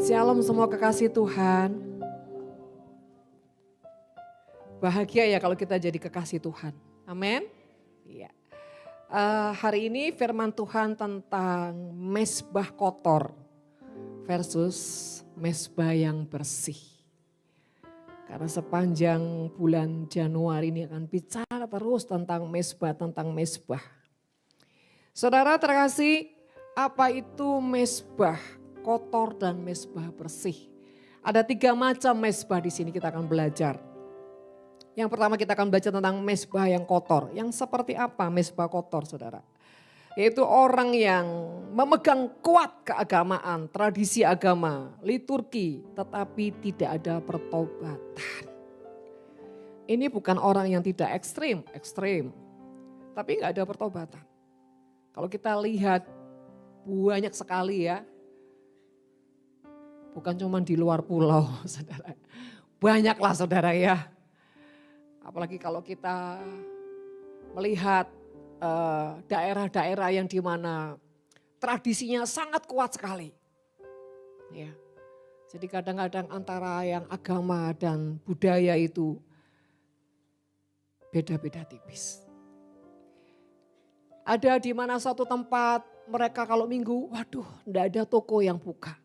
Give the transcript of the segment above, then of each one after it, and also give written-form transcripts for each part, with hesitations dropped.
Shalom semua kekasih Tuhan. Bahagia ya kalau kita jadi kekasih Tuhan. Amin. Iya. Hari ini firman Tuhan tentang mezbah kotor versus mezbah yang bersih. Karena sepanjang bulan Januari ini akan bicara terus tentang mezbah. Saudara terkasih, apa itu mezbah kotor dan mezbah bersih? Ada 3 macam mezbah di sini kita akan belajar. Yang pertama kita akan belajar tentang mezbah yang kotor. Yang seperti apa mezbah kotor, saudara? Yaitu orang yang memegang kuat keagamaan, tradisi agama, liturgi, tetapi tidak ada pertobatan. Ini bukan orang yang tidak ekstrim, tapi nggak ada pertobatan. Kalau kita lihat banyak sekali ya, bukan cuma di luar pulau, saudara. Banyaklah saudara ya. Apalagi kalau kita melihat daerah-daerah yang dimana tradisinya sangat kuat sekali. Ya. Jadi kadang-kadang antara yang agama dan budaya itu beda-beda tipis. Ada di mana satu tempat mereka kalau minggu, waduh enggak ada toko yang buka.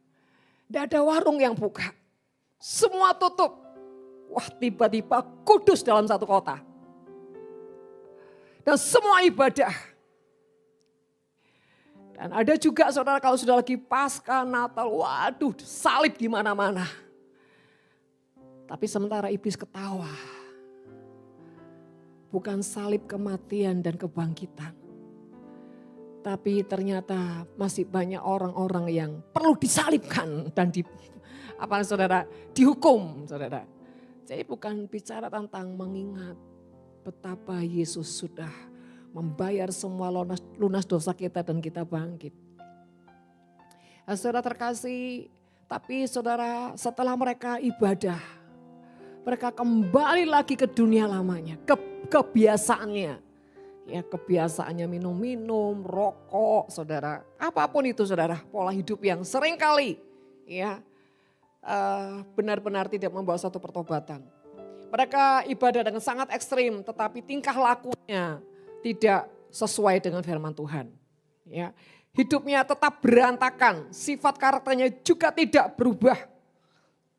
Enggak ada warung yang buka. Semua tutup. Wah tiba-tiba kudus dalam satu kota. Dan semua ibadah. Dan ada juga saudara kalau sudah lagi Paskah, Natal, waduh salib di mana-mana. Tapi sementara iblis ketawa. Bukan salib kematian dan kebangkitan. Tapi ternyata masih banyak orang-orang yang perlu disalibkan dan dihukum, saudara. Jadi bukan bicara tentang mengingat betapa Yesus sudah membayar semua lunas dosa kita dan kita bangkit. Saudara terkasih, tapi saudara setelah mereka ibadah, mereka kembali lagi ke dunia lamanya, kebiasaannya. Ya kebiasaannya minum-minum, rokok, saudara. Apapun itu saudara, pola hidup yang seringkali ya benar-benar tidak membawa satu pertobatan. Mereka ibadah dengan sangat ekstrim tetapi tingkah lakunya tidak sesuai dengan firman Tuhan. Ya, hidupnya tetap berantakan, sifat karakternya juga tidak berubah.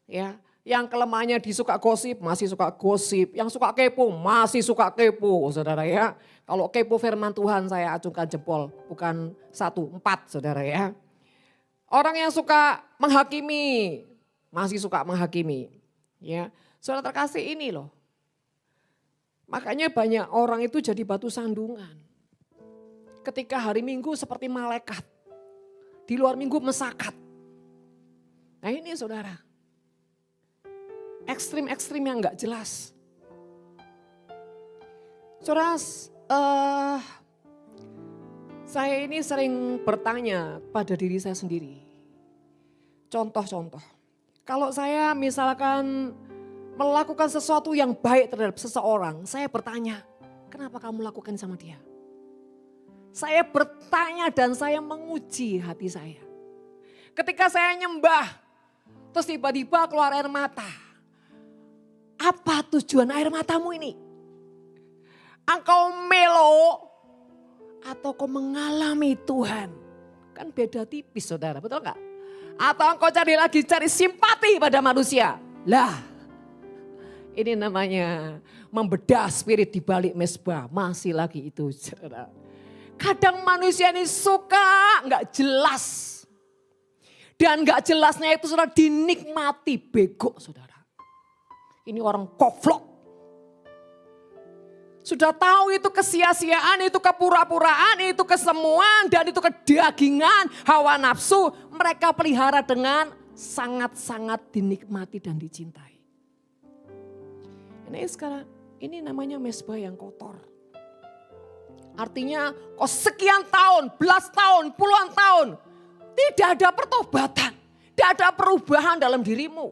Ya, yang kelemahannya disuka gosip, masih suka gosip. Yang suka kepo, masih suka kepo, saudara ya. Kalau kepo firman Tuhan saya acungkan jempol, bukan 1, 4 saudara ya. Orang yang suka menghakimi, masih suka menghakimi. Ya, saudara terkasih ini loh. Makanya banyak orang itu jadi batu sandungan. Ketika hari Minggu seperti malaikat. Di luar Minggu mesakat. Nah ini saudara. Ekstrim-ekstrim yang gak jelas. Saudara, saya ini sering bertanya pada diri saya sendiri. Contoh-contoh. Kalau saya misalkan melakukan sesuatu yang baik terhadap seseorang, saya bertanya, kenapa kamu lakukan sama dia? Saya bertanya dan saya menguji hati saya. Ketika saya nyembah, terus tiba-tiba keluar air mata. Apa tujuan air matamu ini? Engkau melo atau kau mengalami Tuhan? Kan beda tipis saudara, betul enggak? Atau engkau cari simpati pada manusia? Lah, ini namanya membedah spirit di balik mezbah. Masih lagi itu saudara. Kadang manusia ini suka enggak jelas. Dan enggak jelasnya itu saudara dinikmati bego saudara. Ini orang koflok. Sudah tahu itu kesia-siaan, itu kepura-puraan, itu kesemuan, dan itu kedagingan, hawa nafsu. Mereka pelihara dengan sangat-sangat dinikmati dan dicintai. Ini sekarang, ini namanya mezbah yang kotor. Artinya kau sekian tahun, belas tahun, puluhan tahun. Tidak ada pertobatan, tidak ada perubahan dalam dirimu.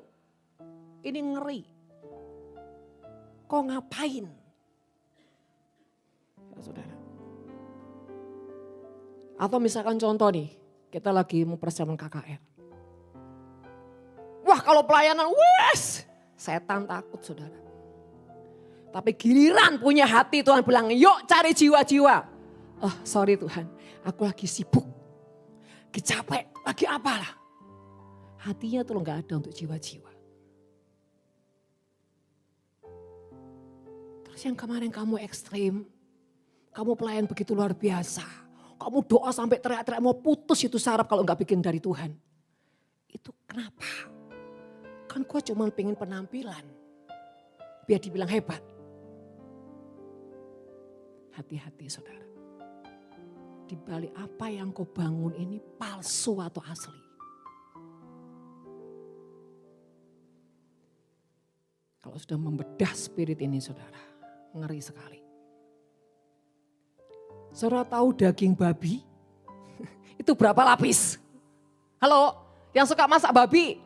Ini ngeri. Kau ngapain? Saudara. Atau misalkan contoh nih, kita lagi mau persiapan KKR. kalau pelayanan, wes, setan takut saudara. Tapi giliran punya hati Tuhan bilang, yuk cari jiwa-jiwa. Oh sorry Tuhan, aku lagi sibuk, lagi capek, lagi apalah. Hatinya tuh gak ada untuk jiwa-jiwa. Terus yang kemarin kamu ekstrim, kamu pelayan begitu luar biasa. Kamu doa sampai teriak-teriak mau putus itu saraf kalau gak bikin dari Tuhan. Itu kenapa? Kan gue cuma pengen penampilan, biar dibilang hebat. Hati-hati saudara. Di balik apa yang kau bangun ini palsu atau asli. Kalau sudah membedah spirit ini saudara, ngeri sekali. Saudara tahu daging babi? Itu berapa lapis? Halo, yang suka masak babi,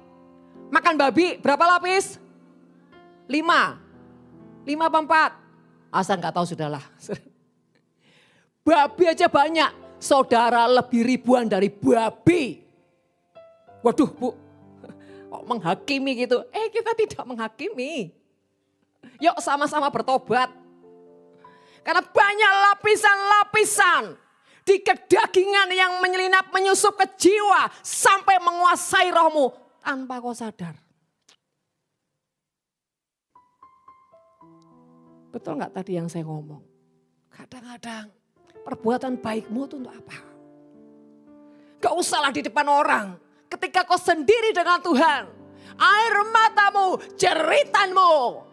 makan babi berapa lapis? 5. 5 apa 4? Asal gak tahu sudahlah. Babi aja banyak, saudara lebih ribuan dari babi. Waduh Bu, kok menghakimi gitu? Kita tidak menghakimi. Yuk sama-sama bertobat. Karena banyak lapisan-lapisan di kedagingan yang menyelinap menyusup ke jiwa sampai menguasai rohmu tanpa kau sadar. Betul gak tadi yang saya ngomong? Kadang-kadang perbuatan baikmu itu untuk apa? Gak usahlah di depan orang. Ketika kau sendiri dengan Tuhan, air matamu, jeritanmu,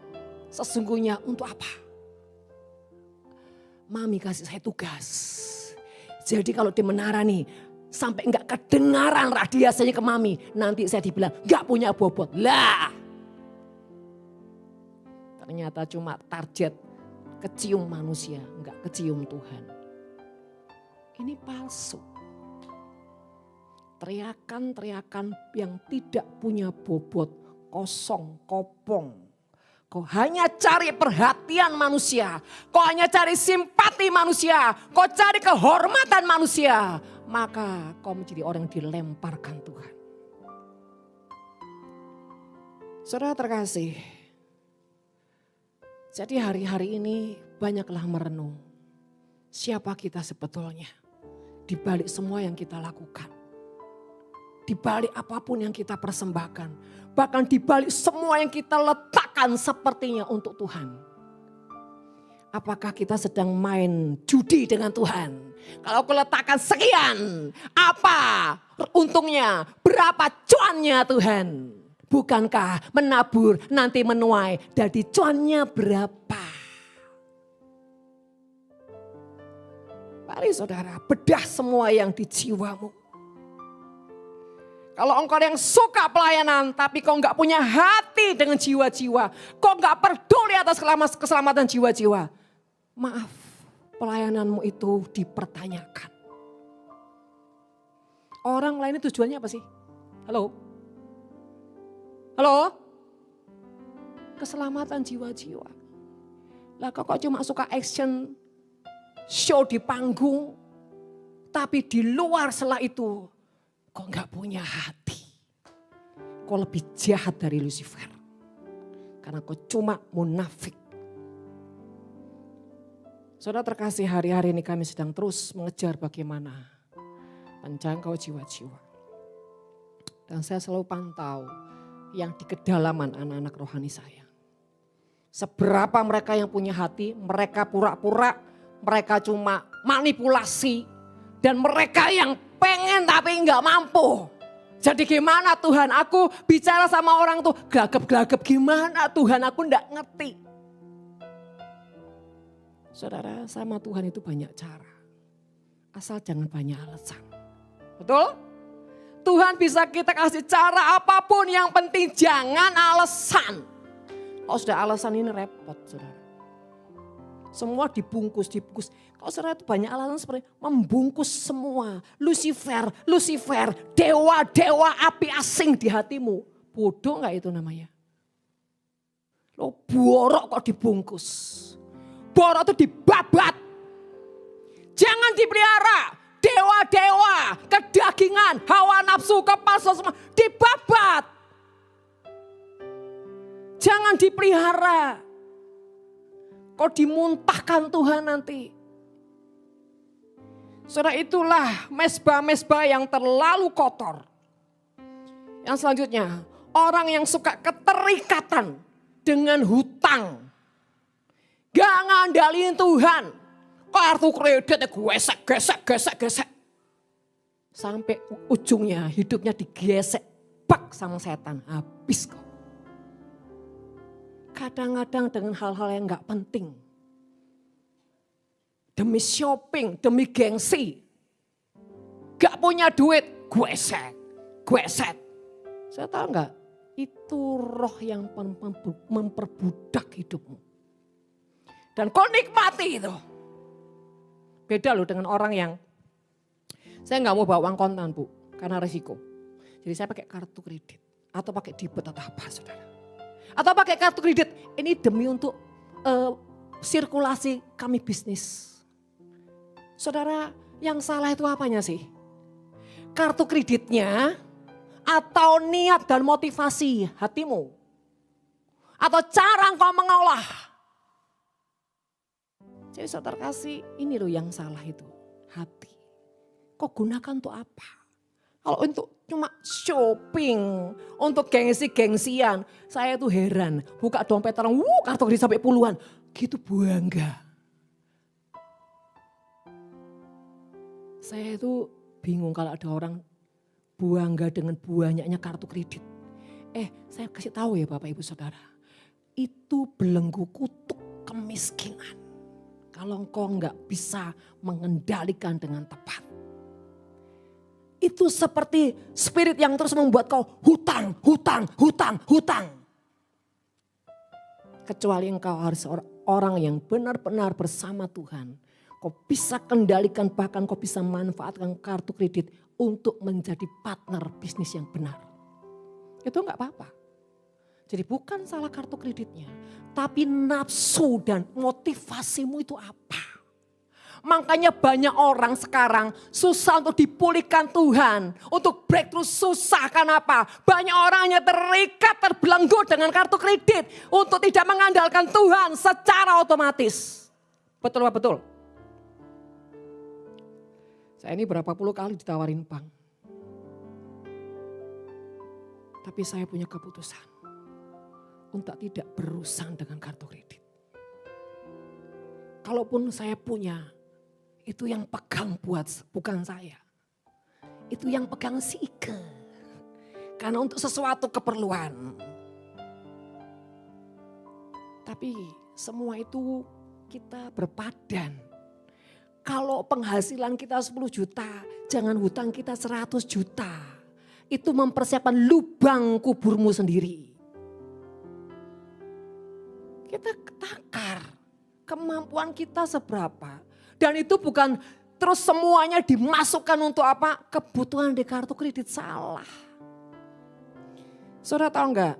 sesungguhnya untuk apa? Mami kasih saya tugas. Jadi kalau di menara nih, sampai enggak kedengaran radiasinya ke Mami, nanti saya dibilang enggak punya bobot. Lah, ternyata cuma target kecium manusia, enggak kecium Tuhan. Ini palsu. Teriakan-teriakan yang tidak punya bobot, kosong, kopong. Kau hanya cari perhatian manusia, kau hanya cari simpati manusia, kau cari kehormatan manusia. Maka kau menjadi orang yang dilemparkan Tuhan. Saudara terkasih, jadi hari-hari ini banyaklah merenung. Siapa kita sebetulnya? Di balik semua yang kita lakukan. Di balik apapun yang kita persembahkan. Bahkan di balik semua yang kita letakkan sepertinya untuk Tuhan. Apakah kita sedang main judi dengan Tuhan? Kalau aku letakkan sekian, apa untungnya? Berapa cuannya Tuhan? Bukankah menabur nanti menuai, jadi cuannya berapa? Mari saudara, bedah semua yang di jiwamu. Kalau engkau yang suka pelayanan tapi kau enggak punya hati dengan jiwa-jiwa. Kau enggak peduli atas keselamatan jiwa-jiwa. Maaf, pelayananmu itu dipertanyakan. Orang lain itu tujuannya apa sih? Halo? Halo? Keselamatan jiwa-jiwa. Lah kok cuma suka action show di panggung, tapi di luar setelah itu kau gak punya hati. Kau lebih jahat dari Lucifer. Karena kau cuma munafik. Saudara terkasih, hari-hari ini kami sedang terus mengejar bagaimana menjangkau jiwa-jiwa. Dan saya selalu pantau yang di kedalaman anak-anak rohani saya. Seberapa mereka yang punya hati, mereka pura-pura, mereka cuma manipulasi, dan mereka yang pengen tapi nggak mampu. Jadi gimana Tuhan, aku bicara sama orang tuh gelagap-gelagap, gimana Tuhan, aku nggak ngerti. Saudara, sama Tuhan itu banyak cara. Asal jangan banyak alasan. Betul? Tuhan bisa kita kasih cara apapun, yang penting jangan alasan. Kalau sudah alasan ini repot saudara. Semua dibungkus. Kalau saudara itu banyak alasan seperti membungkus semua. Lucifer, dewa-dewa api asing di hatimu. Bodoh gak itu namanya? Lo borok kok dibungkus. Borok itu dibabat. Jangan dipelihara. Dewa-dewa, kedagingan, hawa nafsu, kepalsuan semua dibabat. Jangan dipelihara. Kau dimuntahkan Tuhan nanti. Saudara, itulah mezbah-mezbah yang terlalu kotor. Yang selanjutnya, orang yang suka keterikatan dengan hutang. Gak ngandalin Tuhan. Kartu kreditnya gesek. Sampai ujungnya hidupnya digesek. Bak sama setan. Habis kok. Kadang-kadang dengan hal-hal yang gak penting. Demi shopping, demi gengsi. Gak punya duit, gesek. Saya tahu gak? Itu roh yang memperbudak hidupmu. Dan kau nikmati itu. Beda loh dengan orang yang, saya gak mau bawa uang kontan Bu, karena resiko. Jadi saya pakai kartu kredit. Atau pakai debit atau apa saudara. Atau pakai kartu kredit, ini demi untuk sirkulasi kami bisnis. Saudara, yang salah itu apanya sih? Kartu kreditnya atau niat dan motivasi hatimu? Atau cara engkau mengolah? Jadi saudara kasih, ini loh yang salah itu, hati. Kau gunakan untuk apa? Kalau untuk cuma shopping, untuk gengsi-gengsian, saya tuh heran. Buka dompet orang, kartu kredit sampai puluhan, gitu bangga. Saya itu bingung kalau ada orang bangga dengan banyaknya kartu kredit. Saya kasih tahu ya Bapak Ibu Saudara. Itu belenggu kutuk kemiskinan. Kalau engkau enggak bisa mengendalikan dengan tepat. Itu seperti spirit yang terus membuat kau hutang. Kecuali engkau harus orang yang benar-benar bersama Tuhan. Kau bisa kendalikan, bahkan kau bisa manfaatkan kartu kredit untuk menjadi partner bisnis yang benar. Itu enggak apa-apa. Jadi bukan salah kartu kreditnya, tapi nafsu dan motivasimu itu apa. Makanya banyak orang sekarang susah untuk dipulihkan Tuhan. Untuk breakthrough susah, kenapa? Banyak orang hanya terikat, terbelenggu dengan kartu kredit. Untuk tidak mengandalkan Tuhan secara otomatis. Betul Pak, betul? Saya ini berapa puluh kali ditawarin bank. Tapi saya punya keputusan untuk tidak berurusan dengan kartu kredit. Kalaupun saya punya, itu yang pegang bukan saya. Itu yang pegang si Ike. Karena untuk sesuatu keperluan. Tapi semua itu kita berpadan. Kalau penghasilan kita 10 juta, jangan hutang kita 100 juta. Itu mempersiapkan lubang kuburmu sendiri. Kita takar kemampuan kita seberapa. Dan itu bukan terus semuanya dimasukkan untuk apa? Kebutuhan di kartu kredit, salah. Saudara tahu enggak?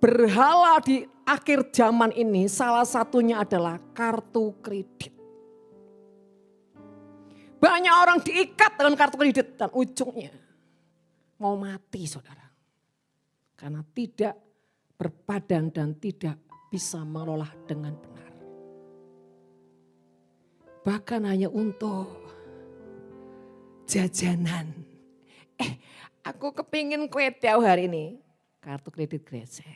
Berhala di akhir zaman ini salah satunya adalah kartu kredit. Banyak orang diikat dengan kartu kredit dan ujungnya mau mati saudara. Karena tidak berpadan dan tidak bisa mengelola dengan benar. Bahkan hanya untuk jajanan. Aku kepingin kue tiaw hari ini. Kartu kredit gresek.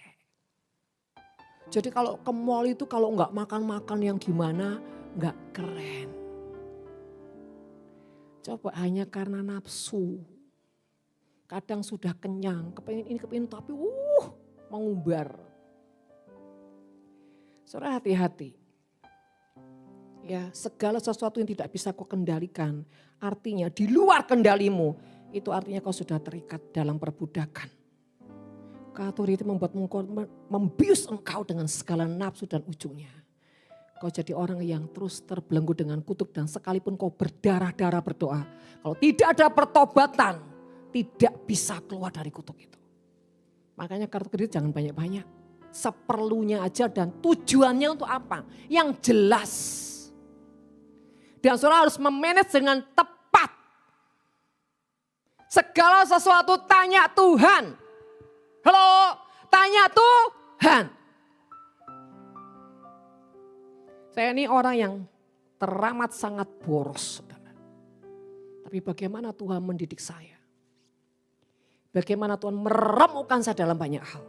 Jadi kalau ke mall itu kalau enggak makan-makan yang gimana enggak keren. Coba hanya karena nafsu. Kadang sudah kenyang, kepingin ini kepingin tapi mengumbar. Saudara hati-hati. Ya, segala sesuatu yang tidak bisa kau kendalikan, artinya di luar kendalimu, itu artinya kau sudah terikat dalam perbudakan. Kartu kredit membius engkau dengan segala nafsu dan ujungnya. Kau jadi orang yang terus terbelenggu dengan kutuk dan sekalipun kau berdarah-darah berdoa. Kalau tidak ada pertobatan, tidak bisa keluar dari kutuk itu. Makanya kartu kredit jangan banyak-banyak. Seperlunya aja dan tujuannya untuk apa? Yang jelas. Dan saudara harus memanage dengan tepat. Segala sesuatu tanya Tuhan. Halo, tanya Tuhan. Saya ini orang yang teramat sangat boros, saudara. Tapi bagaimana Tuhan mendidik saya? Bagaimana Tuhan meremukkan saya dalam banyak hal?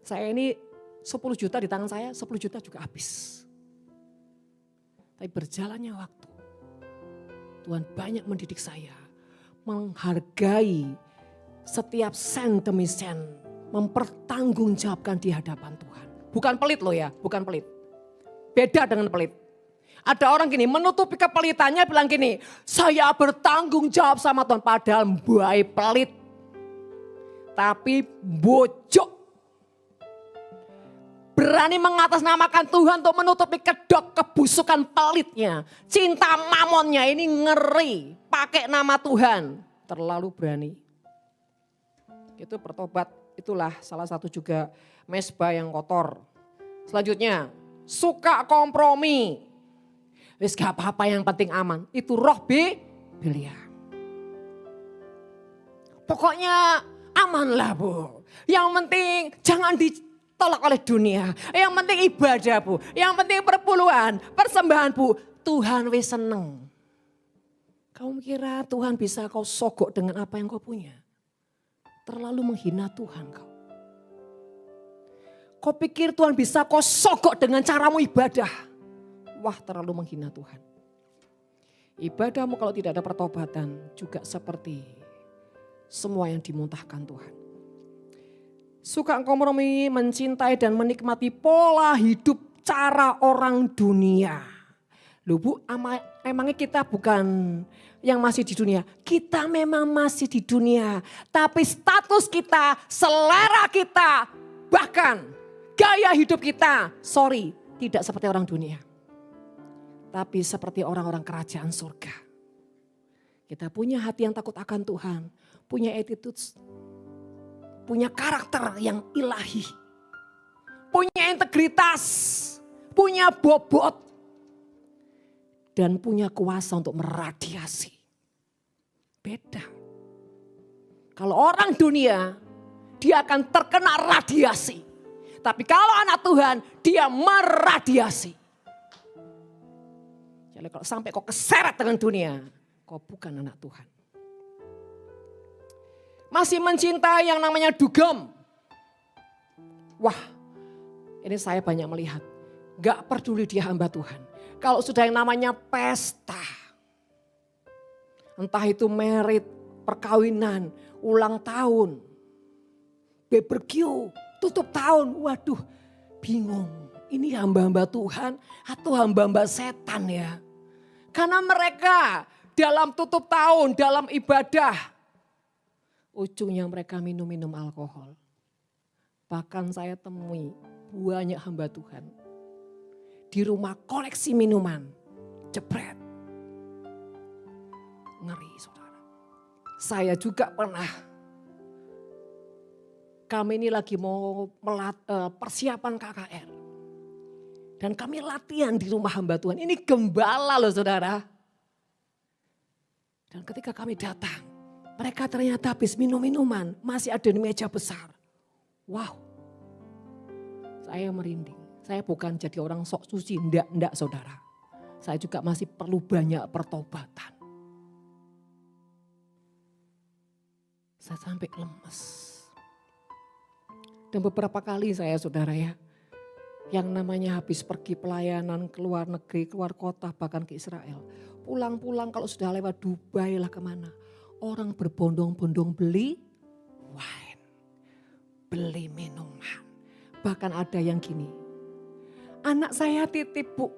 Saya ini 10 juta di tangan saya, 10 juta juga habis. Tapi berjalannya waktu, Tuhan banyak mendidik saya. Menghargai setiap sen demi sen. Mempertanggungjawabkan di hadapan Tuhan. Bukan pelit loh ya, bukan pelit. Beda dengan pelit. Ada orang gini menutupi kepelitannya bilang gini, saya bertanggung jawab sama Tuhan. Padahal baik pelit. Tapi bojok. Berani mengatasnamakan Tuhan untuk menutupi kedok kebusukan pelitnya. Cinta mamonnya ini ngeri. Pakai nama Tuhan. Terlalu berani. Itu bertobat. Itulah salah satu juga mesbah yang kotor. Selanjutnya, suka kompromi. Wis gak apa-apa yang penting aman. Itu roh Bilia. Pokoknya aman lah Bu. Yang penting jangan ditolak oleh dunia. Yang penting ibadah Bu. Yang penting perpuluhan, persembahan Bu. Tuhan wis seneng. Kamu kira Tuhan bisa kau sogok dengan apa yang kau punya? Terlalu menghina Tuhan kau. Kau pikir Tuhan bisa kau sogok dengan caramu ibadah. Wah, terlalu menghina Tuhan. Ibadahmu kalau tidak ada pertobatan juga seperti semua yang dimuntahkan Tuhan. Suka kompromi, mencintai dan menikmati pola hidup cara orang dunia. Loh Bu, emangnya kita bukan yang masih di dunia? Kita memang masih di dunia. Tapi status kita, selera kita, bahkan gaya hidup kita, tidak seperti orang dunia. Tapi seperti orang-orang kerajaan surga. Kita punya hati yang takut akan Tuhan. Punya attitude, punya karakter yang ilahi. Punya integritas, punya bobot. Dan punya kuasa untuk meradiasi. Beda. Kalau orang dunia, dia akan terkena radiasi. Tapi kalau anak Tuhan, dia meradiasi. Jadi kalau sampai kau keseret dengan dunia, kau bukan anak Tuhan. Masih mencintai yang namanya dugem. Wah, ini saya banyak melihat. Gak peduli dia hamba Tuhan. Kalau sudah yang namanya pesta. Entah itu merit, perkawinan, ulang tahun. Barbecue, tutup tahun. Waduh, bingung. Ini hamba-hamba Tuhan atau hamba-hamba setan ya. Karena mereka dalam tutup tahun, dalam ibadah. Ujungnya mereka minum-minum alkohol. Bahkan saya temui banyak hamba Tuhan. Di rumah koleksi minuman, jepret. Ngeri saudara. Saya juga pernah, kami ini lagi mau persiapan KKR. Dan kami latihan di rumah hamba Tuhan, ini gembala loh saudara. Dan ketika kami datang, mereka ternyata habis minum-minuman, masih ada di meja besar. Wow, saya merinding. Saya bukan jadi orang sok suci, enggak saudara. Saya juga masih perlu banyak pertobatan. Saya sampai lemes. Dan beberapa kali saya saudara ya, yang namanya habis pergi pelayanan ke luar negeri, keluar kota, bahkan ke Israel. Pulang-pulang kalau sudah lewat Dubai lah kemana. Orang berbondong-bondong beli wine, beli minuman. Bahkan ada yang gini. Anak saya titip Bu,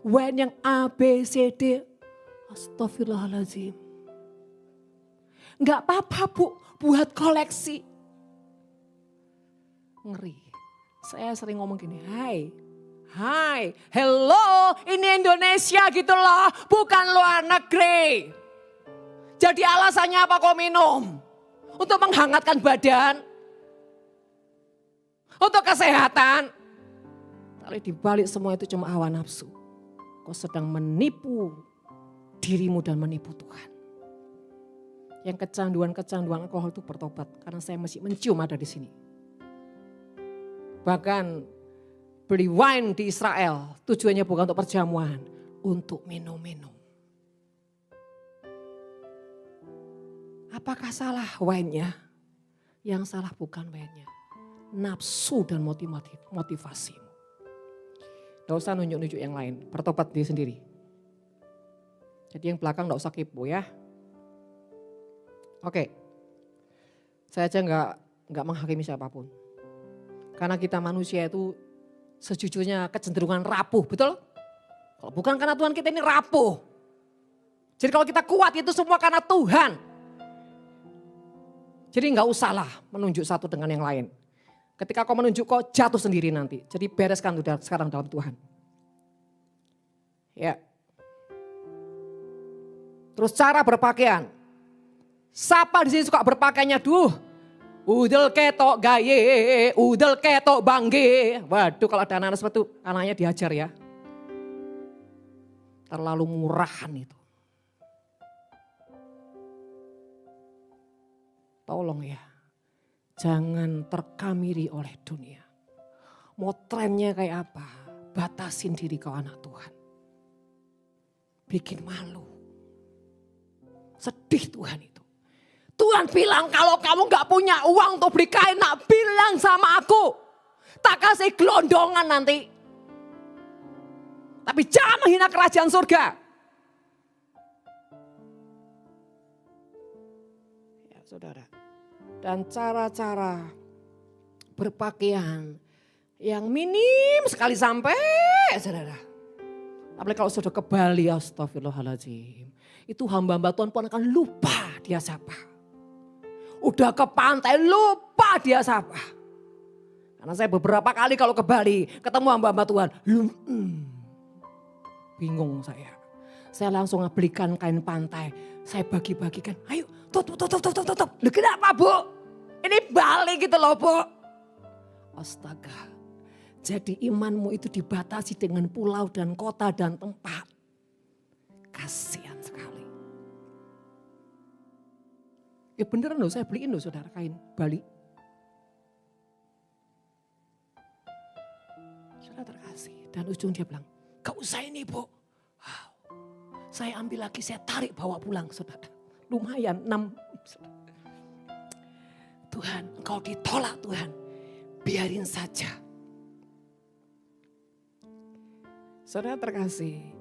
wine yang A, B, C, D. Astagfirullahaladzim. Enggak apa-apa Bu, buat koleksi. Ngeri. Saya sering ngomong gini, hai, hello, ini Indonesia gitu loh, bukan luar negeri. Jadi alasannya apa kau minum? Untuk menghangatkan badan? Untuk kesehatan? Tapi dibalik semua itu cuma hawa nafsu. Kau sedang menipu dirimu dan menipu Tuhan. Yang kecanduan alkohol itu bertobat. Karena saya masih mencium ada di sini. Bahkan beli wine di Israel. Tujuannya bukan untuk perjamuan, untuk minum-minum. Apakah salah wine-nya? Yang salah bukan wine-nya. Nafsu dan motivasimu. Gak usah nunjuk-nunjuk yang lain, bertobat diri sendiri. Jadi yang belakang gak usah kepo ya. Oke, saya aja nggak menghakimi siapapun. Karena kita manusia itu sejujurnya kecenderungan rapuh, betul? Kalau bukan karena Tuhan kita ini rapuh. Jadi kalau kita kuat itu semua karena Tuhan. Jadi nggak usahlah menunjuk satu dengan yang lain. Ketika kau menunjuk kau jatuh sendiri nanti. Jadi bereskan udah sekarang dalam Tuhan. Ya. Terus cara berpakaian. Siapa di sini suka berpakaiannya? Udel ketok gaye, udel ketok bangge. Waduh kalau ada anak-anak seperti itu, anaknya diajar ya. Terlalu murahan itu. Tolong ya, jangan terkamiri oleh dunia. Mau trennya kayak apa, batasin diri kau anak Tuhan. Bikin malu. Sedih Tuhan itu. Tuhan bilang kalau kamu gak punya uang untuk beli kain, nak bilang sama aku. Tak kasih gelondongan nanti. Tapi jangan menghina kerajaan surga. Ya saudara. Dan cara-cara berpakaian yang minim sekali sampai saudara. Apalagi kalau sudah ke Bali, astagfirullahaladzim. Itu hamba-hamba Tuhan pun akan lupa dia siapa. Udah ke pantai lupa dia siapa. Karena saya beberapa kali kalau ke Bali ketemu hamba-hamba Tuhan. Bingung saya. Saya langsung belikan kain pantai. Saya bagi-bagikan. Ayo tutup. Lu kenapa Bu? Ini Bali gitu loh Bu. Astaga. Jadi imanmu itu dibatasi dengan pulau dan kota dan tempat. Kasihan sekali. Ya beneran loh, saya beliin loh saudara kain Bali. Saudara terkasih. Dan ujung dia bilang, gak usah ini Bu. Wow. Saya ambil lagi, saya tarik bawa pulang saudara. Lumayan 6. Tuhan, engkau ditolak Tuhan. Biarin saja. Saudara terkasih,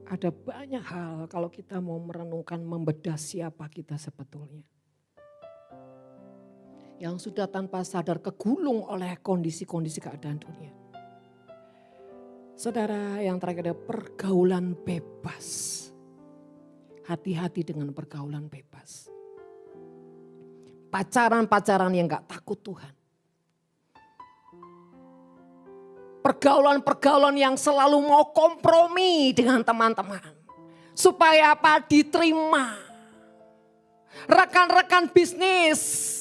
ada banyak hal kalau kita mau merenungkan membedah siapa kita sebetulnya. Yang sudah tanpa sadar kegulung oleh kondisi-kondisi keadaan dunia. Saudara, yang terakhir ada pergaulan bebas. Hati-hati dengan pergaulan bebas. Pacaran-pacaran yang gak takut Tuhan. Pergaulan-pergaulan yang selalu mau kompromi dengan teman-teman. Supaya apa? Diterima. Rekan-rekan bisnis.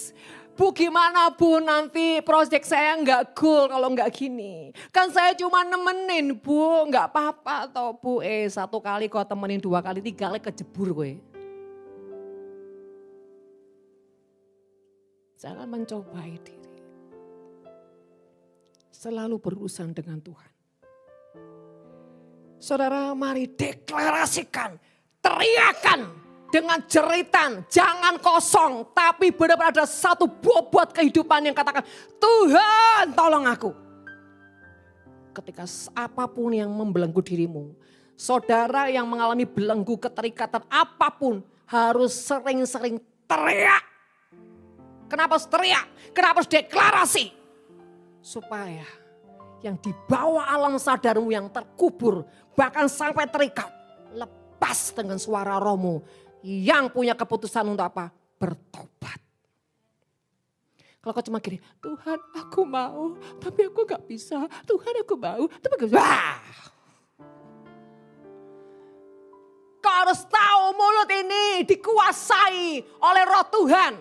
Bu gimana Bu nanti proyek saya nggak goal kalau nggak gini. Kan saya cuma nemenin Bu, nggak apa-apa toh Bu. Satu kali kau temenin, 2 kali, 3 kali kejebur gue. Jangan mencobai diri. Selalu berurusan dengan Tuhan. Saudara mari deklarasikan, teriakan. Dengan jeritan, jangan kosong, tapi benar-benar ada satu bobot kehidupan yang katakan, Tuhan tolong aku. Ketika apapun yang membelenggu dirimu, saudara yang mengalami belenggu keterikatan apapun harus sering-sering teriak. Kenapa harus teriak? Kenapa harus deklarasi? Supaya yang di bawah alam sadarmu yang terkubur, bahkan sampai terikat, lepas dengan suara rohmu. Yang punya keputusan untuk apa? Bertobat. Kalau kau cuma gini, Tuhan aku mau, tapi aku gak bisa. Tuhan aku mau, tapi gak bisa. Wah. Kau harus tahu mulut ini dikuasai oleh roh Tuhan.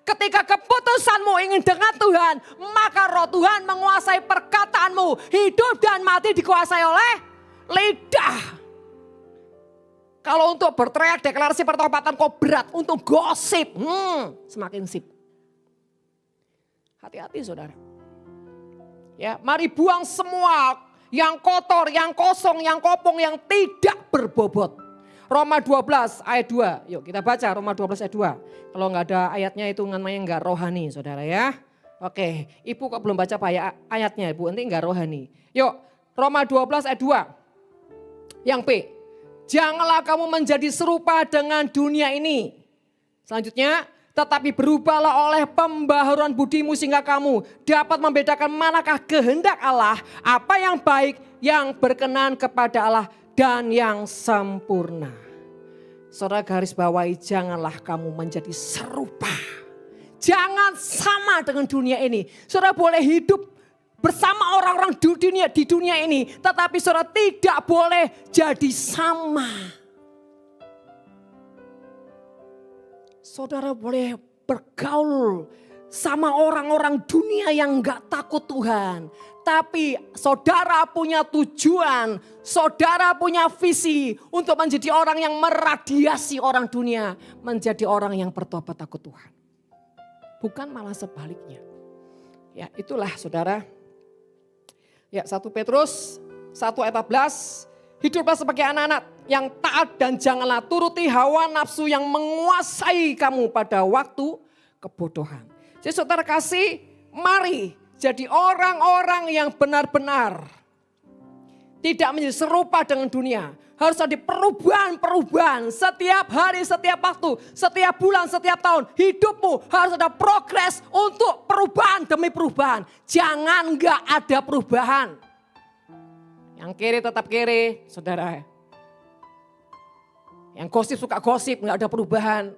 Ketika keputusanmu ingin dengan Tuhan, maka roh Tuhan menguasai perkataanmu. Hidup dan mati dikuasai oleh lidah. Kalau untuk berteriak deklarasi pertobatan kok berat, untuk gosip, semakin sip. Hati-hati saudara. Ya, mari buang semua yang kotor, yang kosong, yang kopong, yang tidak berbobot. Roma 12 ayat 2. Yuk kita baca Roma 12 ayat 2. Kalau nggak ada ayatnya itu namanya nggak rohani saudara ya. Oke, ibu kok belum baca ayatnya ibu, nanti nggak rohani. Yuk Roma 12 ayat 2. Yang P. Janganlah kamu menjadi serupa dengan dunia ini. Selanjutnya, tetapi berubahlah oleh pembaharuan budimu sehingga kamu dapat membedakan manakah kehendak Allah, apa yang baik, yang berkenan kepada Allah dan yang sempurna. Saudara garis bawahi, janganlah kamu menjadi serupa. Jangan sama dengan dunia ini. Saudara boleh hidup bersama orang-orang di dunia ini, tetapi saudara tidak boleh jadi sama. Saudara boleh bergaul sama orang-orang dunia yang gak takut Tuhan. Tapi saudara punya tujuan, saudara punya visi untuk menjadi orang yang meradiasi orang dunia. Menjadi orang yang bertobat takut Tuhan. Bukan malah sebaliknya. Ya itulah saudara. Ya 1 Petrus 1 ayat 14. Hiduplah sebagai anak-anak yang taat dan janganlah turuti hawa nafsu yang menguasai kamu pada waktu kebodohan. Jadi saudara kasih, mari jadi orang-orang yang benar-benar tidak menjadi serupa dengan dunia. Harus ada perubahan-perubahan setiap hari, setiap waktu, setiap bulan, setiap tahun. Hidupmu harus ada progres untuk perubahan demi perubahan. Jangan gak ada perubahan. Yang kiri tetap kiri, saudara. Yang gosip suka gosip, gak ada perubahan.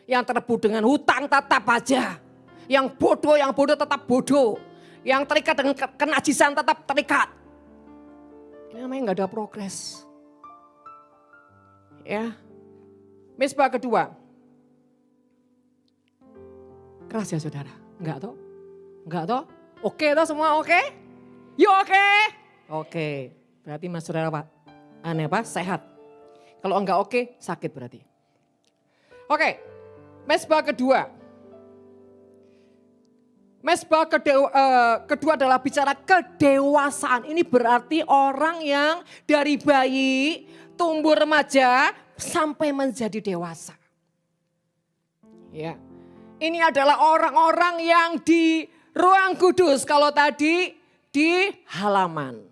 Yang terput dengan hutang tetap aja. Yang bodoh tetap bodoh. Yang terikat dengan kenajisan tetap terikat. Ini namanya gak ada progres. Ya, misbah kedua. Keras ya saudara? Enggak toh? Enggak toh? Oke toh semua oke? Yuk oke? Oke, berarti mas saudara Pak, aneh apa? Sehat. Kalau enggak oke, sakit berarti. Oke, misbah kedua. Misbah kedua adalah bicara kedewasaan. Ini berarti orang yang dari bayi, tumbuh remaja, sampai menjadi dewasa. Ya, ini adalah orang-orang yang di ruang kudus. Kalau tadi di halaman.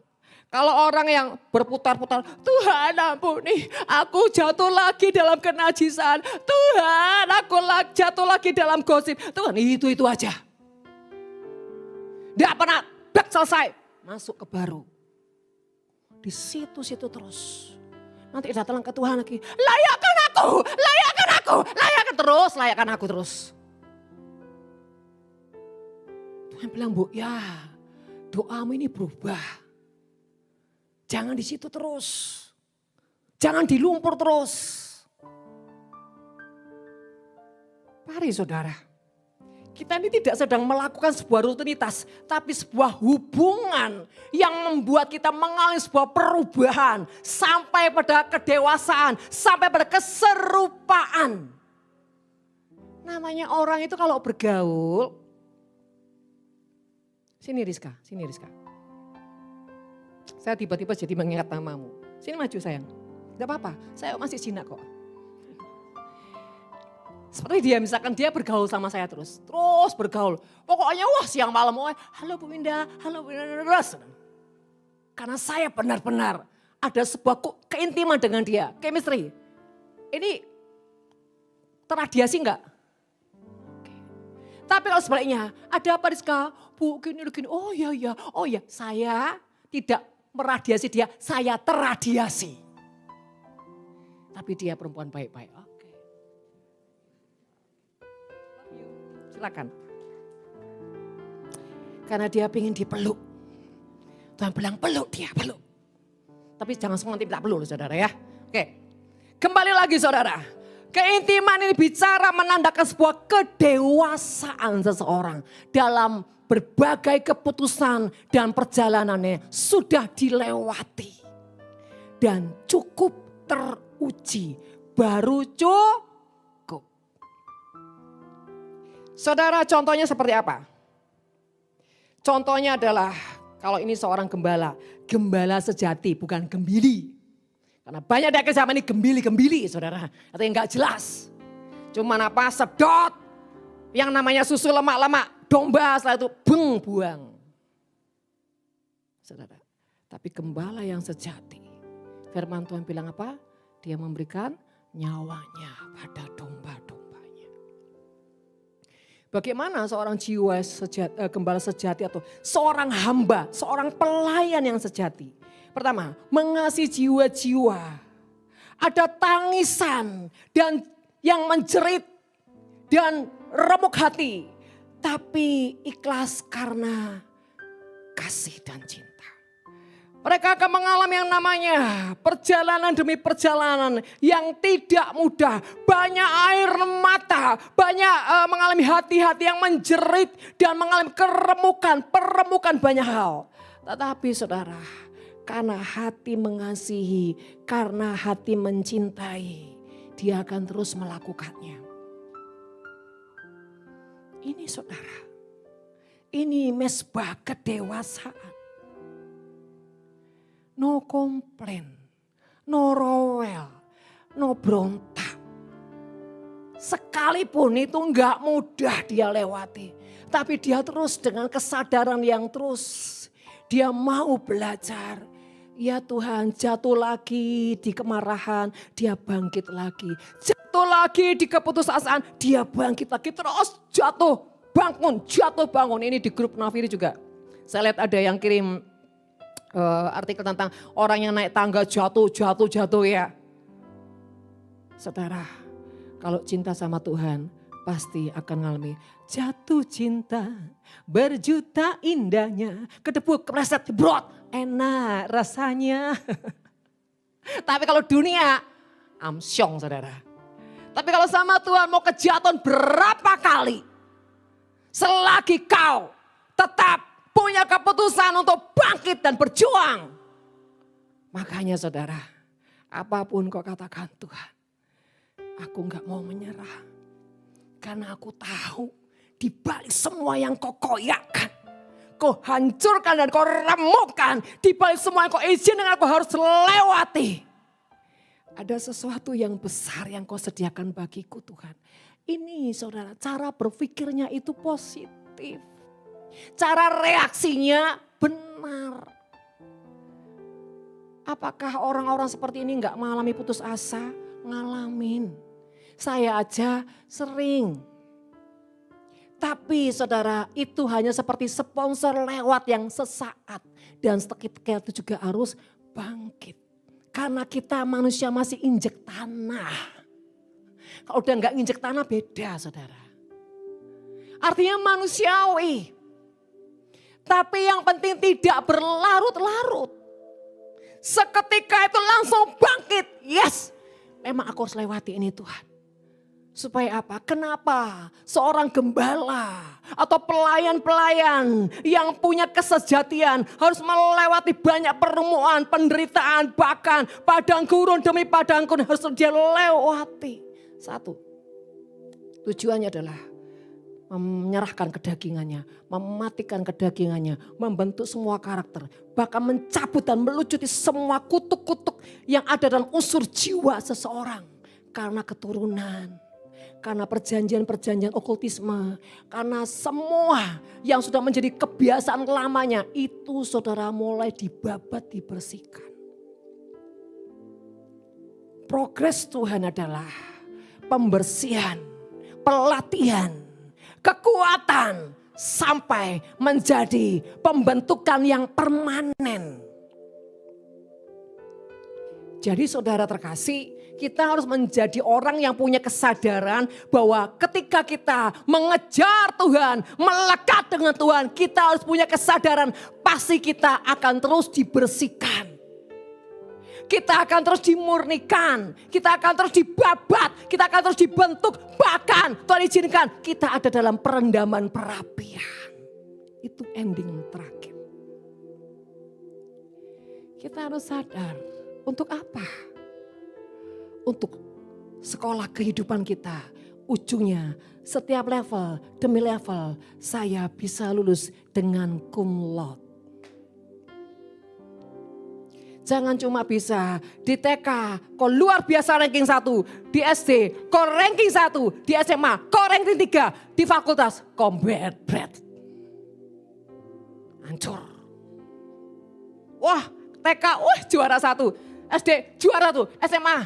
Kalau orang yang berputar-putar, Tuhan ampuni, aku jatuh lagi dalam kenajisan. Tuhan, aku jatuh lagi dalam gosip. Tuhan, itu aja. Tidak pernah selesai, masuk ke baru. Di situ-situ terus. Nanti datang ke Tuhan lagi, layakkan aku terus. Tuhan bilang, Bu, ya doamu ini berubah. Jangan di situ terus. Jangan di lumpur terus. Mari saudara. Kita ini tidak sedang melakukan sebuah rutinitas. Tapi sebuah hubungan yang membuat kita mengalami sebuah perubahan. Sampai pada kedewasaan. Sampai pada keserupaan. Namanya orang itu kalau bergaul. Sini Rizka. Saya tiba-tiba jadi mengingat namamu. Sini maju sayang. Tidak apa-apa, saya masih jinak kok. Seperti dia, misalkan dia bergaul sama saya terus bergaul. Pokoknya wah siang malam, halo Bu Winda, terus. Karena saya benar-benar ada sebuah keintiman dengan dia, chemistry. Ini terradiasi enggak? Tapi kalau sebaliknya, ada apa Rizka? Bu gini, oh ya, saya tidak meradiasi dia, saya terradiasi. Tapi dia perempuan baik-baik. Oke. Silakan. Karena dia ingin dipeluk. Tuhan bilang peluk dia, peluk. Tapi jangan semua nanti minta peluk saudara ya. Oke. Kembali lagi saudara. Keintiman ini bicara menandakan sebuah kedewasaan seseorang dalam berbagai keputusan dan perjalanannya sudah dilewati. Dan cukup teruji, baru cukup. Saudara contohnya seperti apa? Contohnya adalah kalau ini seorang gembala sejati bukan gembili. Karena banyak dari zaman ini gembili-gembili saudara, atau yang gak jelas. Cuman apa, sedot, yang namanya susu lemak-lemak, domba setelah itu buang. Saudara, tapi gembala yang sejati, firman Tuhan bilang apa? Dia memberikan nyawanya pada domba-dombanya. Bagaimana seorang gembala sejati atau seorang hamba, seorang pelayan yang sejati? Pertama, mengasihi jiwa-jiwa. Ada tangisan dan yang menjerit dan remuk hati. Tapi ikhlas karena kasih dan cinta. Mereka akan mengalami yang namanya perjalanan demi perjalanan yang tidak mudah. Banyak air mata, banyak mengalami hati-hati yang menjerit dan mengalami peremukan banyak hal. Tetapi saudara, karena hati mengasihi, karena hati mencintai, dia akan terus melakukannya. Ini saudara, ini mesbah kedewasaan. No komplain, no rowel, no berontak. Sekalipun itu enggak mudah dia lewati. Tapi dia terus dengan kesadaran yang terus. Dia mau belajar. Ya Tuhan, jatuh lagi di kemarahan, dia bangkit lagi. Jatuh lagi di keputusasaan, dia bangkit lagi. Terus jatuh bangun. Ini di grup Nafiri juga. Saya lihat ada yang kirim artikel tentang orang yang naik tangga jatuh ya. Saudara, kalau cinta sama Tuhan pasti akan ngalami jatuh cinta, berjuta indahnya, kedebuk, kepleset, jebrot, enak rasanya. Tapi kalau dunia, amsyong saudara. Tapi kalau sama Tuhan mau kejatuhan berapa kali, selagi kau tetap punya keputusan untuk bangkit dan berjuang. Makanya saudara, apapun kau katakan Tuhan, aku gak mau menyerah. Karena aku tahu di balik semua yang kau koyakkan, kau hancurkan dan kau remukkan, di balik semua yang kau izinkan aku harus lewati. Ada sesuatu yang besar yang kau sediakan bagiku Tuhan. Ini saudara, cara berpikirnya itu positif. Cara reaksinya benar. Apakah orang-orang seperti ini enggak mengalami putus asa? Ngalamin. Saya aja sering. Tapi saudara, itu hanya seperti sponsor lewat yang sesaat. Dan seketika itu juga harus bangkit. Karena kita manusia masih injek tanah. Kalau udah enggak injek tanah beda saudara. Artinya manusiawi. Tapi yang penting tidak berlarut-larut. Seketika itu langsung bangkit. Yes, memang aku harus lewati ini Tuhan. Supaya apa? Kenapa? Seorang gembala atau pelayan-pelayan yang punya kesejatian harus melewati banyak perumuan, penderitaan, bahkan padang gurun demi padang gurun harus dia lewati. Satu, tujuannya adalah menyerahkan kedagingannya, mematikan kedagingannya, membentuk semua karakter, bahkan mencabut dan melucuti semua kutuk-kutuk yang ada dalam unsur jiwa seseorang. Karena keturunan, karena perjanjian-perjanjian okultisme, karena semua yang sudah menjadi kebiasaan lamanya, itu saudara mulai dibabat, dibersihkan. Progres Tuhan adalah pembersihan, pelatihan, kekuatan sampai menjadi pembentukan yang permanen. Jadi saudara terkasih, kita harus menjadi orang yang punya kesadaran bahwa ketika kita mengejar Tuhan, melekat dengan Tuhan, kita harus punya kesadaran pasti kita akan terus dibersihkan. Kita akan terus dimurnikan, kita akan terus dibabat, kita akan terus dibentuk. Bahkan Tuhan izinkan kita ada dalam perendaman perapian. Itu ending terakhir. Kita harus sadar untuk apa? Untuk sekolah kehidupan kita. Ujungnya setiap level demi level saya bisa lulus dengan cum laude. Jangan cuma bisa di TK, kau luar biasa ranking 1, di SD, kau ranking 1, di SMA, kau ranking 3, di fakultas, kau bed. Hancur. Wah, TK, juara 1, SD juara 1, SMA,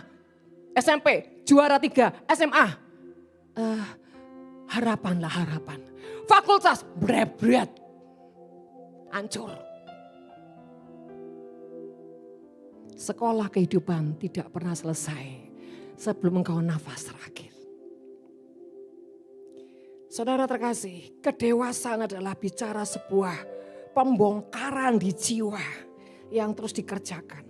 SMP juara 3, SMA. Harapan. Fakultas bret. Hancur. Sekolah kehidupan tidak pernah selesai sebelum engkau nafas terakhir. Saudara terkasih, kedewasaan adalah bicara sebuah pembongkaran di jiwa yang terus dikerjakan.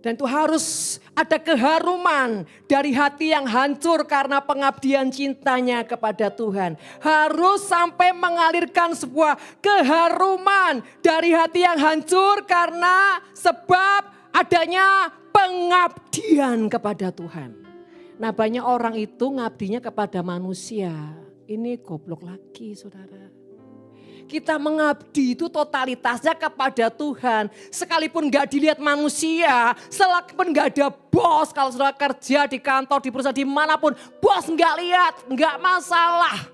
Dan itu harus ada keharuman dari hati yang hancur karena pengabdian cintanya kepada Tuhan. Harus sampai mengalirkan sebuah keharuman dari hati yang hancur karena sebab adanya pengabdian kepada Tuhan. Nah, banyak orang itu ngabdinya kepada manusia. Ini goblok lagi, saudara. Kita mengabdi itu totalitasnya kepada Tuhan. Sekalipun gak dilihat manusia, sekalipun gak ada bos. Kalau saudara kerja di kantor, di perusahaan, dimanapun. Bos gak lihat, gak masalah.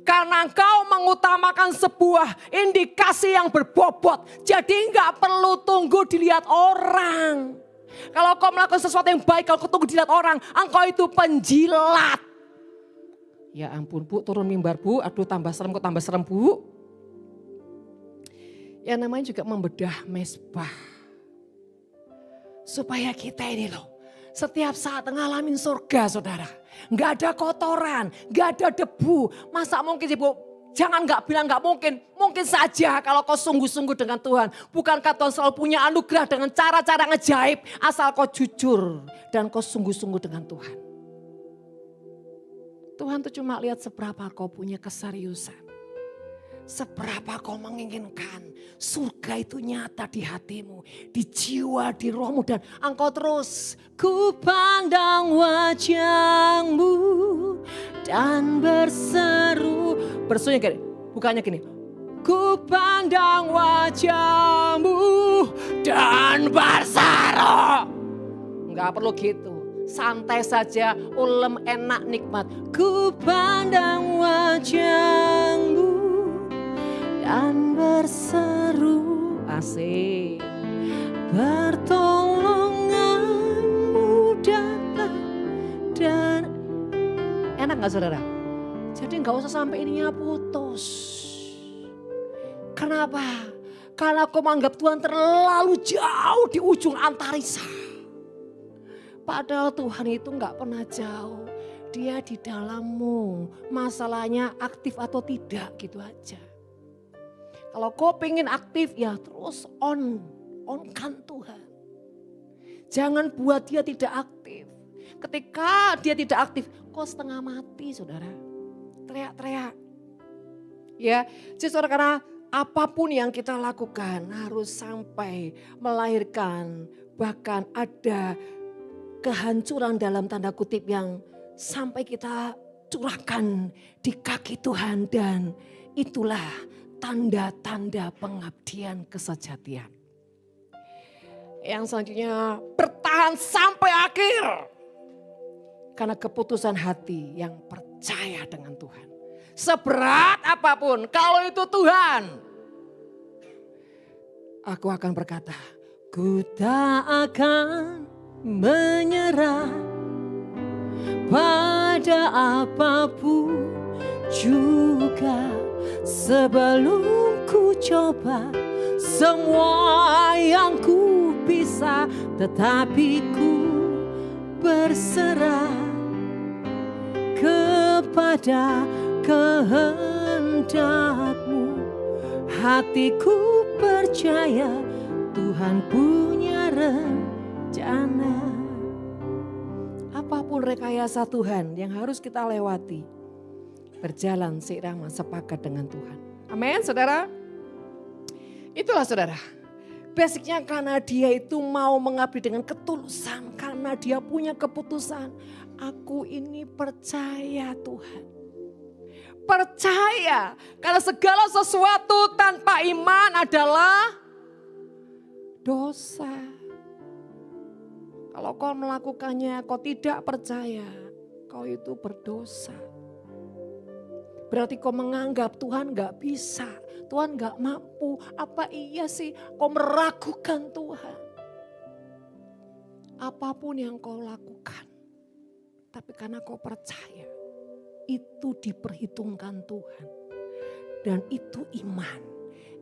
Karena engkau mengutamakan sebuah indikasi yang berbobot. Jadi gak perlu tunggu dilihat orang. Kalau kau melakukan sesuatu yang baik, kalau kau tunggu dilihat orang, engkau itu penjilat. Ya ampun Bu, turun mimbar Bu, aduh tambah serem kok tambah serem Bu. Ya namanya juga membedah mesbah. Supaya kita ini loh, setiap saat ngalamin surga saudara. Gak ada kotoran, gak ada debu. Masa mungkin sih Bu, jangan gak bilang gak mungkin. Mungkin saja kalau kau sungguh-sungguh dengan Tuhan. Bukankah Tuhan selalu punya anugerah dengan cara-cara ngejaib. Asal kau jujur dan kau sungguh-sungguh dengan Tuhan. Tuhan tuh cuma lihat seberapa kau punya keseriusan. Seberapa kau menginginkan surga itu nyata di hatimu, di jiwa, di rohmu. Dan engkau terus, ku pandang wajahmu dan berseru. Berserunya gini, bukannya gini. Ku pandang wajahmu dan berseru. Enggak perlu gitu. Santai saja, ulem, enak, nikmat. Ku pandang wajahmu dan berseru. Asik. Pertolonganmu datang dan... Enak gak saudara? Jadi gak usah sampai ininya putus. Kenapa? Karena aku menganggap Tuhan terlalu jauh di ujung antariksa. Padahal Tuhan itu gak pernah jauh. Dia di dalammu. Masalahnya aktif atau tidak gitu aja. Kalau kau pengen aktif ya terus onkan Tuhan. Jangan buat dia tidak aktif. Ketika dia tidak aktif, kau setengah mati saudara. Teriak-teriak. Ya, jadi saudara karena apapun yang kita lakukan harus sampai melahirkan bahkan ada kehancuran dalam tanda kutip yang sampai kita curahkan di kaki Tuhan dan itulah tanda-tanda pengabdian kesejatian. Yang selanjutnya bertahan sampai akhir. Karena keputusan hati yang percaya dengan Tuhan. Seberat apapun kalau itu Tuhan. Aku akan berkata, ku tak akan menyerah pada apapun juga sebelum ku coba semua yang ku bisa, tetapi ku berserah kepada kehendakmu. Hatiku percaya Tuhan punya rencana. Apapun rekayasa Tuhan yang harus kita lewati, berjalan seirama sepakat dengan Tuhan. Amin saudara. Itulah saudara. Basicnya karena dia itu mau mengabdi dengan ketulusan. Karena dia punya keputusan. Aku ini percaya Tuhan. Percaya. Karena segala sesuatu tanpa iman adalah dosa. Kalau kau melakukannya, kau tidak percaya, kau itu berdosa. Berarti kau menganggap Tuhan gak bisa, Tuhan gak mampu. Apa iya sih kau meragukan Tuhan? Apapun yang kau lakukan, tapi karena kau percaya, itu diperhitungkan Tuhan. Dan itu iman.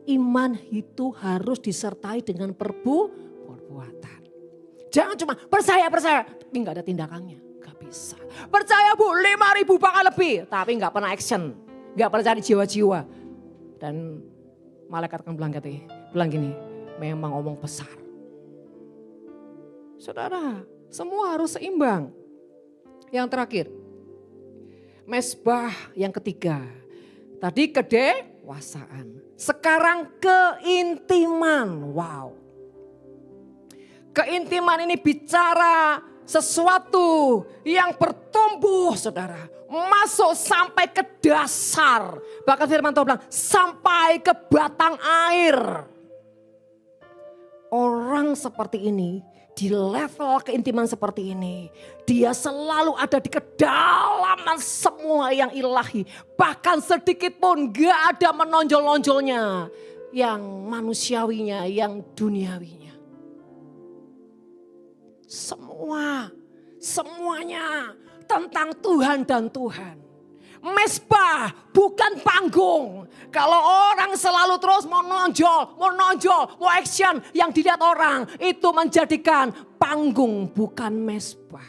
Iman itu harus disertai dengan perbuatan. Jangan cuma percaya, tapi gak ada tindakannya. Gak bisa. Percaya Bu, 5.000 bahkan lebih. Tapi gak pernah action. Gak pernah cari jiwa-jiwa. Dan malaikat akan bilang gini, memang omong besar. Saudara, semua harus seimbang. Yang terakhir, mesbah yang ketiga. Tadi kedewasaan. Sekarang keintiman. Wow. Keintiman ini bicara sesuatu yang bertumbuh, saudara. Masuk sampai ke dasar. Bahkan firman Tuhan bilang sampai ke batang air. Orang seperti ini, di level keintiman seperti ini, dia selalu ada di kedalaman semua yang ilahi. Bahkan sedikit pun gak ada menonjol-nonjolnya. Yang manusiawinya, yang duniawinya. Semuanya tentang Tuhan dan Tuhan. Mesbah bukan panggung. Kalau orang selalu terus mau nonjol, mau action yang dilihat orang, itu menjadikan panggung bukan mesbah.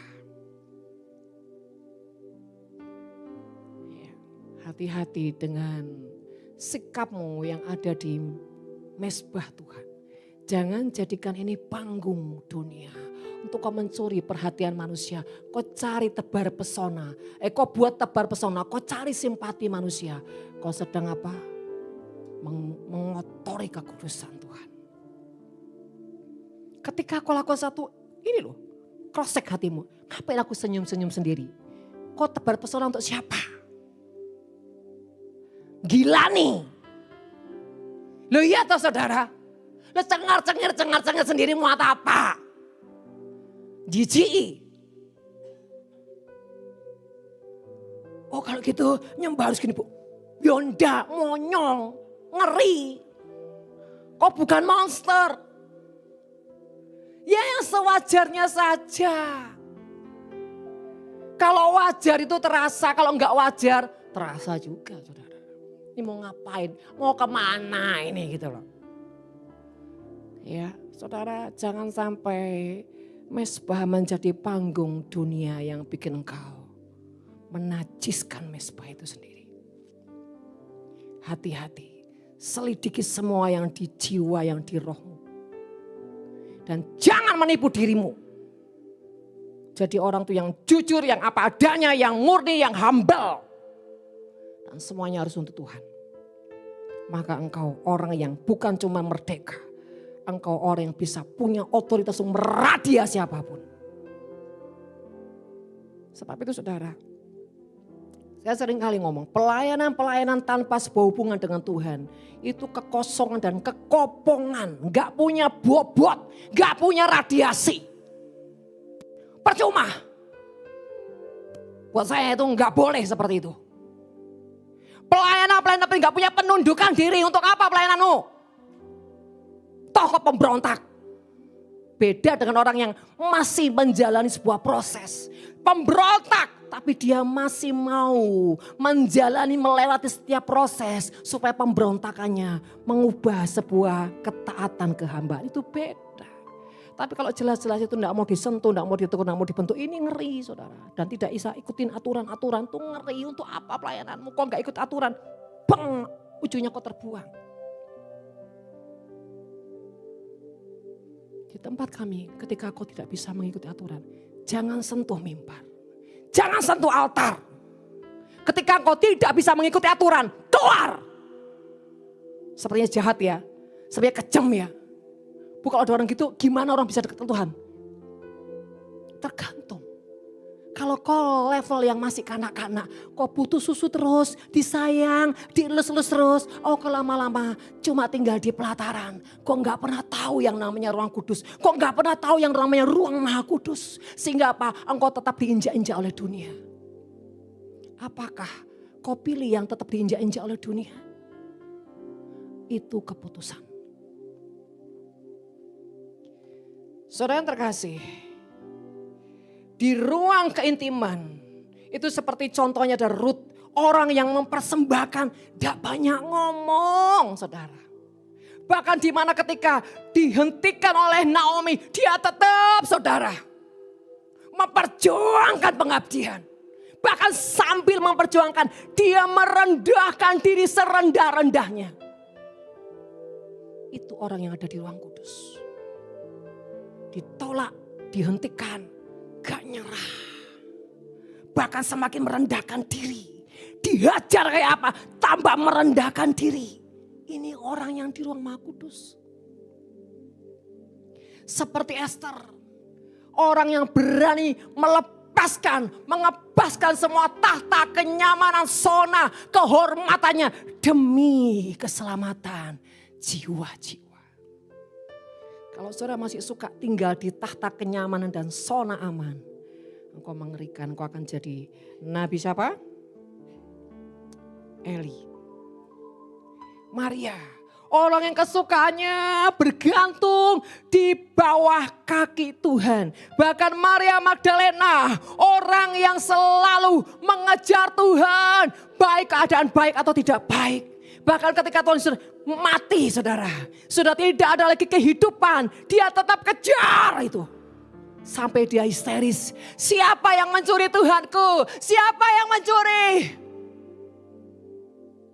Hati-hati dengan sikapmu yang ada di mesbah Tuhan. Jangan jadikan ini panggung dunia. Untuk kau mencuri perhatian manusia. Kau cari tebar pesona. Kau buat tebar pesona. Kau cari simpati manusia. Kau sedang apa? Mengotori kekudusan Tuhan. Ketika kau lakukan satu, ini loh. Cross check hatimu. Ngapain aku senyum-senyum sendiri? Kau tebar pesona untuk siapa? Gila nih. Loh iya toh saudara. Lo cengar-cengir sendiri mau apa? Jijik. Oh kalau gitu nyembah harus gini Bu. Yonda, monyong, ngeri. Kok bukan monster. Ya yang sewajarnya saja. Kalau wajar itu terasa, kalau enggak wajar terasa juga saudara. Ini mau ngapain, mau kemana ini gitu loh. Ya saudara jangan sampai mesbah menjadi panggung dunia yang bikin engkau menajiskan mesbah itu sendiri. Hati-hati, selidiki semua yang di jiwa, yang di rohmu. Dan jangan menipu dirimu. Jadi orang tuh yang jujur, yang apa adanya, yang murni, yang humble. Dan semuanya harus untuk Tuhan. Maka engkau orang yang bukan cuma merdeka. Engkau orang yang bisa punya otoritas untuk meradia siapapun. Sebab itu saudara, saya sering kali ngomong, pelayanan tanpa sebuah hubungan dengan Tuhan, itu kekosongan dan kekopongan, gak punya bobot, gak punya radiasi. Percuma. Buat saya itu gak boleh seperti itu. Pelayanan tapi gak punya penundukan diri, untuk apa pelayananmu? Tokoh pemberontak. Beda dengan orang yang masih menjalani sebuah proses. Pemberontak tapi dia masih mau menjalani melewati setiap proses. Supaya pemberontakannya mengubah sebuah ketaatan ke hambaan. Itu beda. Tapi kalau jelas-jelas itu tidak mau disentuh, tidak mau ditegur, tidak mau dibentuk. Ini ngeri saudara. Dan tidak bisa ikutin aturan-aturan itu ngeri. Untuk apa pelayananmu kok gak ikut aturan. Bang, ujungnya kok terbuang. Di tempat kami ketika kau tidak bisa mengikuti aturan, jangan sentuh mimbar. Jangan sentuh altar. Ketika kau tidak bisa mengikuti aturan, keluar. Sepertinya jahat ya, sepertinya kejam ya. Bu kalau ada orang gitu gimana orang bisa dekat Tuhan? Tergantung. Kalau kau level yang masih kanak-kanak, kau butuh susu terus, disayang, dielus-elus terus. Oh kau lama-lama cuma tinggal di pelataran. Kau gak pernah tahu yang namanya ruang kudus. Kau gak pernah tahu yang namanya ruang maha kudus. Sehingga apa? Engkau tetap diinjak-injak oleh dunia. Apakah kau pilih yang tetap diinjak-injak oleh dunia? Itu keputusan. Saudara yang terkasih, di ruang keintiman, itu seperti contohnya ada Ruth, orang yang mempersembahkan, tidak banyak ngomong saudara. Bahkan di mana ketika dihentikan oleh Naomi, dia tetap saudara, memperjuangkan pengabdian. Bahkan sambil memperjuangkan, dia merendahkan diri serendah-rendahnya. Itu orang yang ada di ruang kudus. Ditolak, dihentikan, gak nyerah. Bahkan semakin merendahkan diri. Dihajar kayak apa? Tambah merendahkan diri. Ini orang yang di ruang maha kudus. Seperti Esther. Orang yang berani mengebaskan semua tahta, kenyamanan, zona, kehormatannya. Demi keselamatan jiwa-jiwa. Kalau saudara masih suka tinggal di tahta kenyamanan dan zona aman, engkau mengerikan, engkau akan jadi nabi siapa? Eli. Maria, orang yang kesukaannya bergantung di bawah kaki Tuhan. Bahkan Maria Magdalena, orang yang selalu mengejar Tuhan, baik keadaan baik atau tidak baik. Bahkan ketika Tuhan sudah mati saudara, sudah tidak ada lagi kehidupan, dia tetap kejar itu. Sampai dia histeris, siapa yang mencuri Tuhanku? Siapa yang mencuri?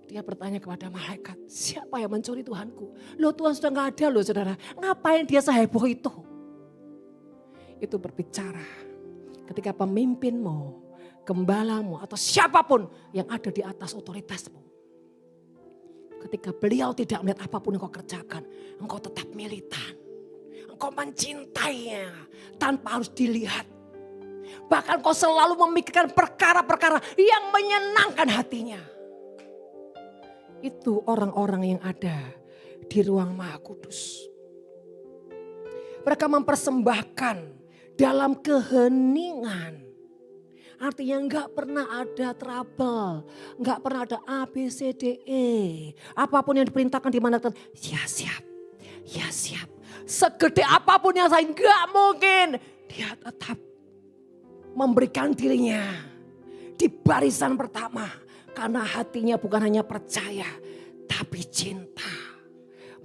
Dia bertanya kepada malaikat, siapa yang mencuri Tuhanku? Loh Tuhan sudah gak ada loh saudara, ngapain dia seheboh itu? Itu berbicara ketika pemimpinmu, gembalamu atau siapapun yang ada di atas otoritasmu. Ketika beliau tidak melihat apapun yang kau kerjakan, engkau tetap militan. Engkau mencintainya tanpa harus dilihat. Bahkan kau selalu memikirkan perkara-perkara yang menyenangkan hatinya. Itu orang-orang yang ada di ruang maha kudus. Mereka mempersembahkan dalam keheningan. Artinya enggak pernah ada trouble, enggak pernah ada A, B, C, D, E. Apapun yang diperintahkan di mana ya siap, ya siap. Segede apapun yang saya enggak mungkin. Dia tetap memberikan dirinya di barisan pertama. Karena hatinya bukan hanya percaya, tapi cinta.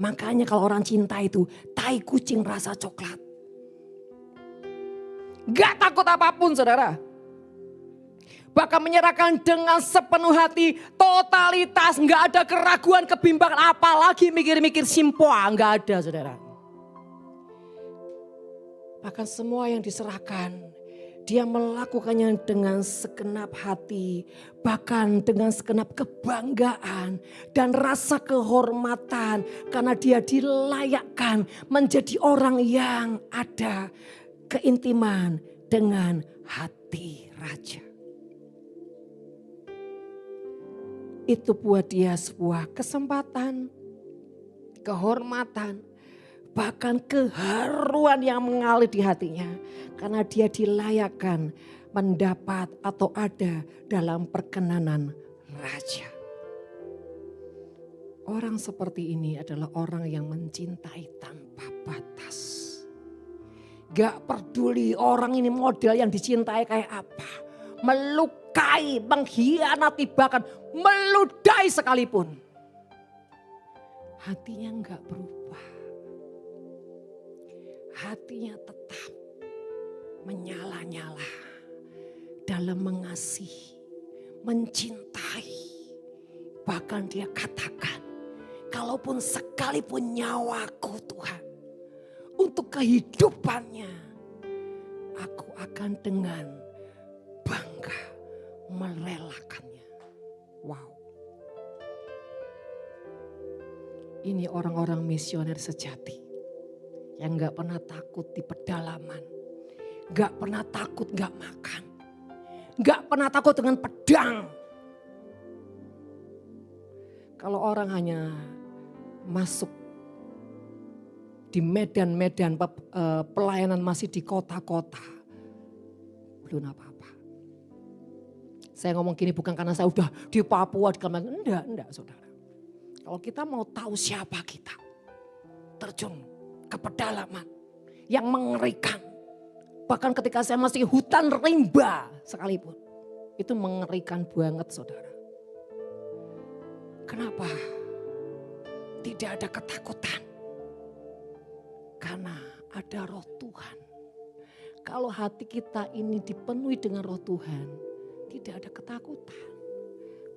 Makanya kalau orang cinta itu tai kucing rasa coklat. Enggak takut apapun saudara. Bahkan menyerahkan dengan sepenuh hati, totalitas, nggak ada keraguan, kebimbangan, apalagi mikir-mikir simpoa, nggak ada saudara. Bahkan semua yang diserahkan, dia melakukannya dengan segenap hati, bahkan dengan segenap kebanggaan dan rasa kehormatan, karena dia dilayakkan menjadi orang yang ada keintiman dengan hati raja. Itu buat dia sebuah kesempatan, kehormatan, bahkan keharuan yang mengalir di hatinya. Karena dia dilayakkan mendapat atau ada dalam perkenanan raja. Orang seperti ini adalah orang yang mencintai tanpa batas. Gak peduli orang ini model yang dicintai kayak apa. Melukai, mengkhianati, bahkan meludahi sekalipun. Hatinya enggak berubah. Hatinya tetap menyala-nyala dalam mengasihi, mencintai. Bahkan dia katakan, kalaupun sekalipun nyawaku Tuhan, untuk kehidupannya, aku akan dengan bangga merelakannya. Wow. Ini orang-orang misioner sejati yang gak pernah takut di pedalaman, gak pernah takut gak makan, Gak pernah takut dengan pedang. Kalau orang hanya masuk di medan-medan pelayanan masih di kota-kota, belum apa-apa. Saya ngomong gini bukan karena saya udah di Papua, di Kalimantan. Enggak saudara. Kalau kita mau tahu siapa kita, terjun ke pedalaman yang mengerikan. Bahkan ketika saya masih hutan rimba sekalipun, itu mengerikan banget saudara. Kenapa? Tidak ada ketakutan. Karena ada roh Tuhan. Kalau hati kita ini dipenuhi dengan roh Tuhan, tidak ada ketakutan.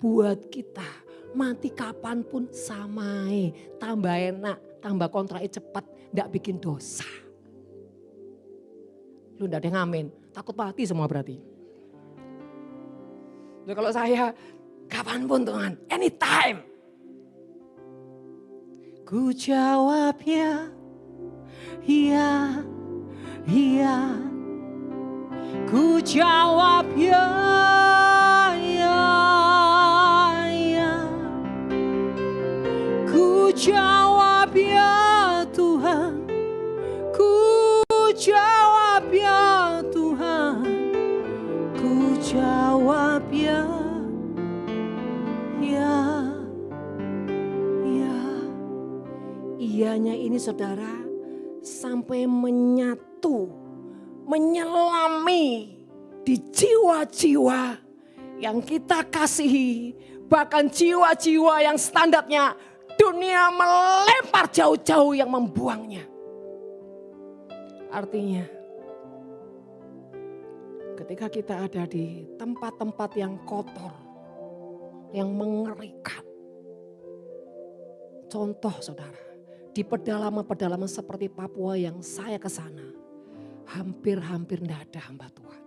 Buat kita mati kapanpun samai, tambah enak, tambah kontraknya cepat, tidak bikin dosa. Lu tidak ada yang ngamen, takut mati semua berarti. Nah, kalau saya kapanpun Tuhan, anytime. Ku jawab ya, iya, iya. Ku jawab ya, ya, ya. Ku jawab ya Tuhan. Ku jawab ya Tuhan. Ku jawab ya, ya, ya. Iyanya ini saudara sampai menyatu, menyelami di jiwa-jiwa yang kita kasihi. Bahkan jiwa-jiwa yang standarnya dunia melempar jauh-jauh yang membuangnya. Artinya ketika kita ada di tempat-tempat yang kotor, yang mengerikan. Contoh saudara, di pedalaman-pedalaman seperti Papua yang saya ke sana, hampir tidak ada hamba Tuhan.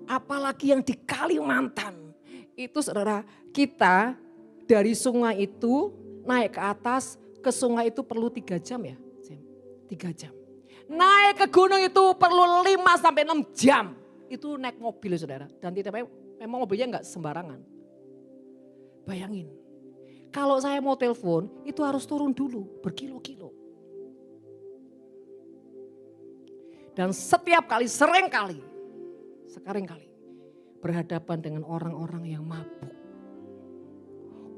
Apalagi yang di Kalimantan, itu saudara, kita dari sungai itu naik ke atas, ke sungai itu perlu 3 jam ya, 3 jam. Naik ke gunung itu perlu 5 sampai 6 jam. Itu naik mobil saudara, dan tidak memang mobilnya enggak sembarangan. Bayangin, kalau saya mau telepon itu harus turun dulu berkilo-kilo. Dan setiap kali, sering kali berhadapan dengan orang-orang yang mabuk.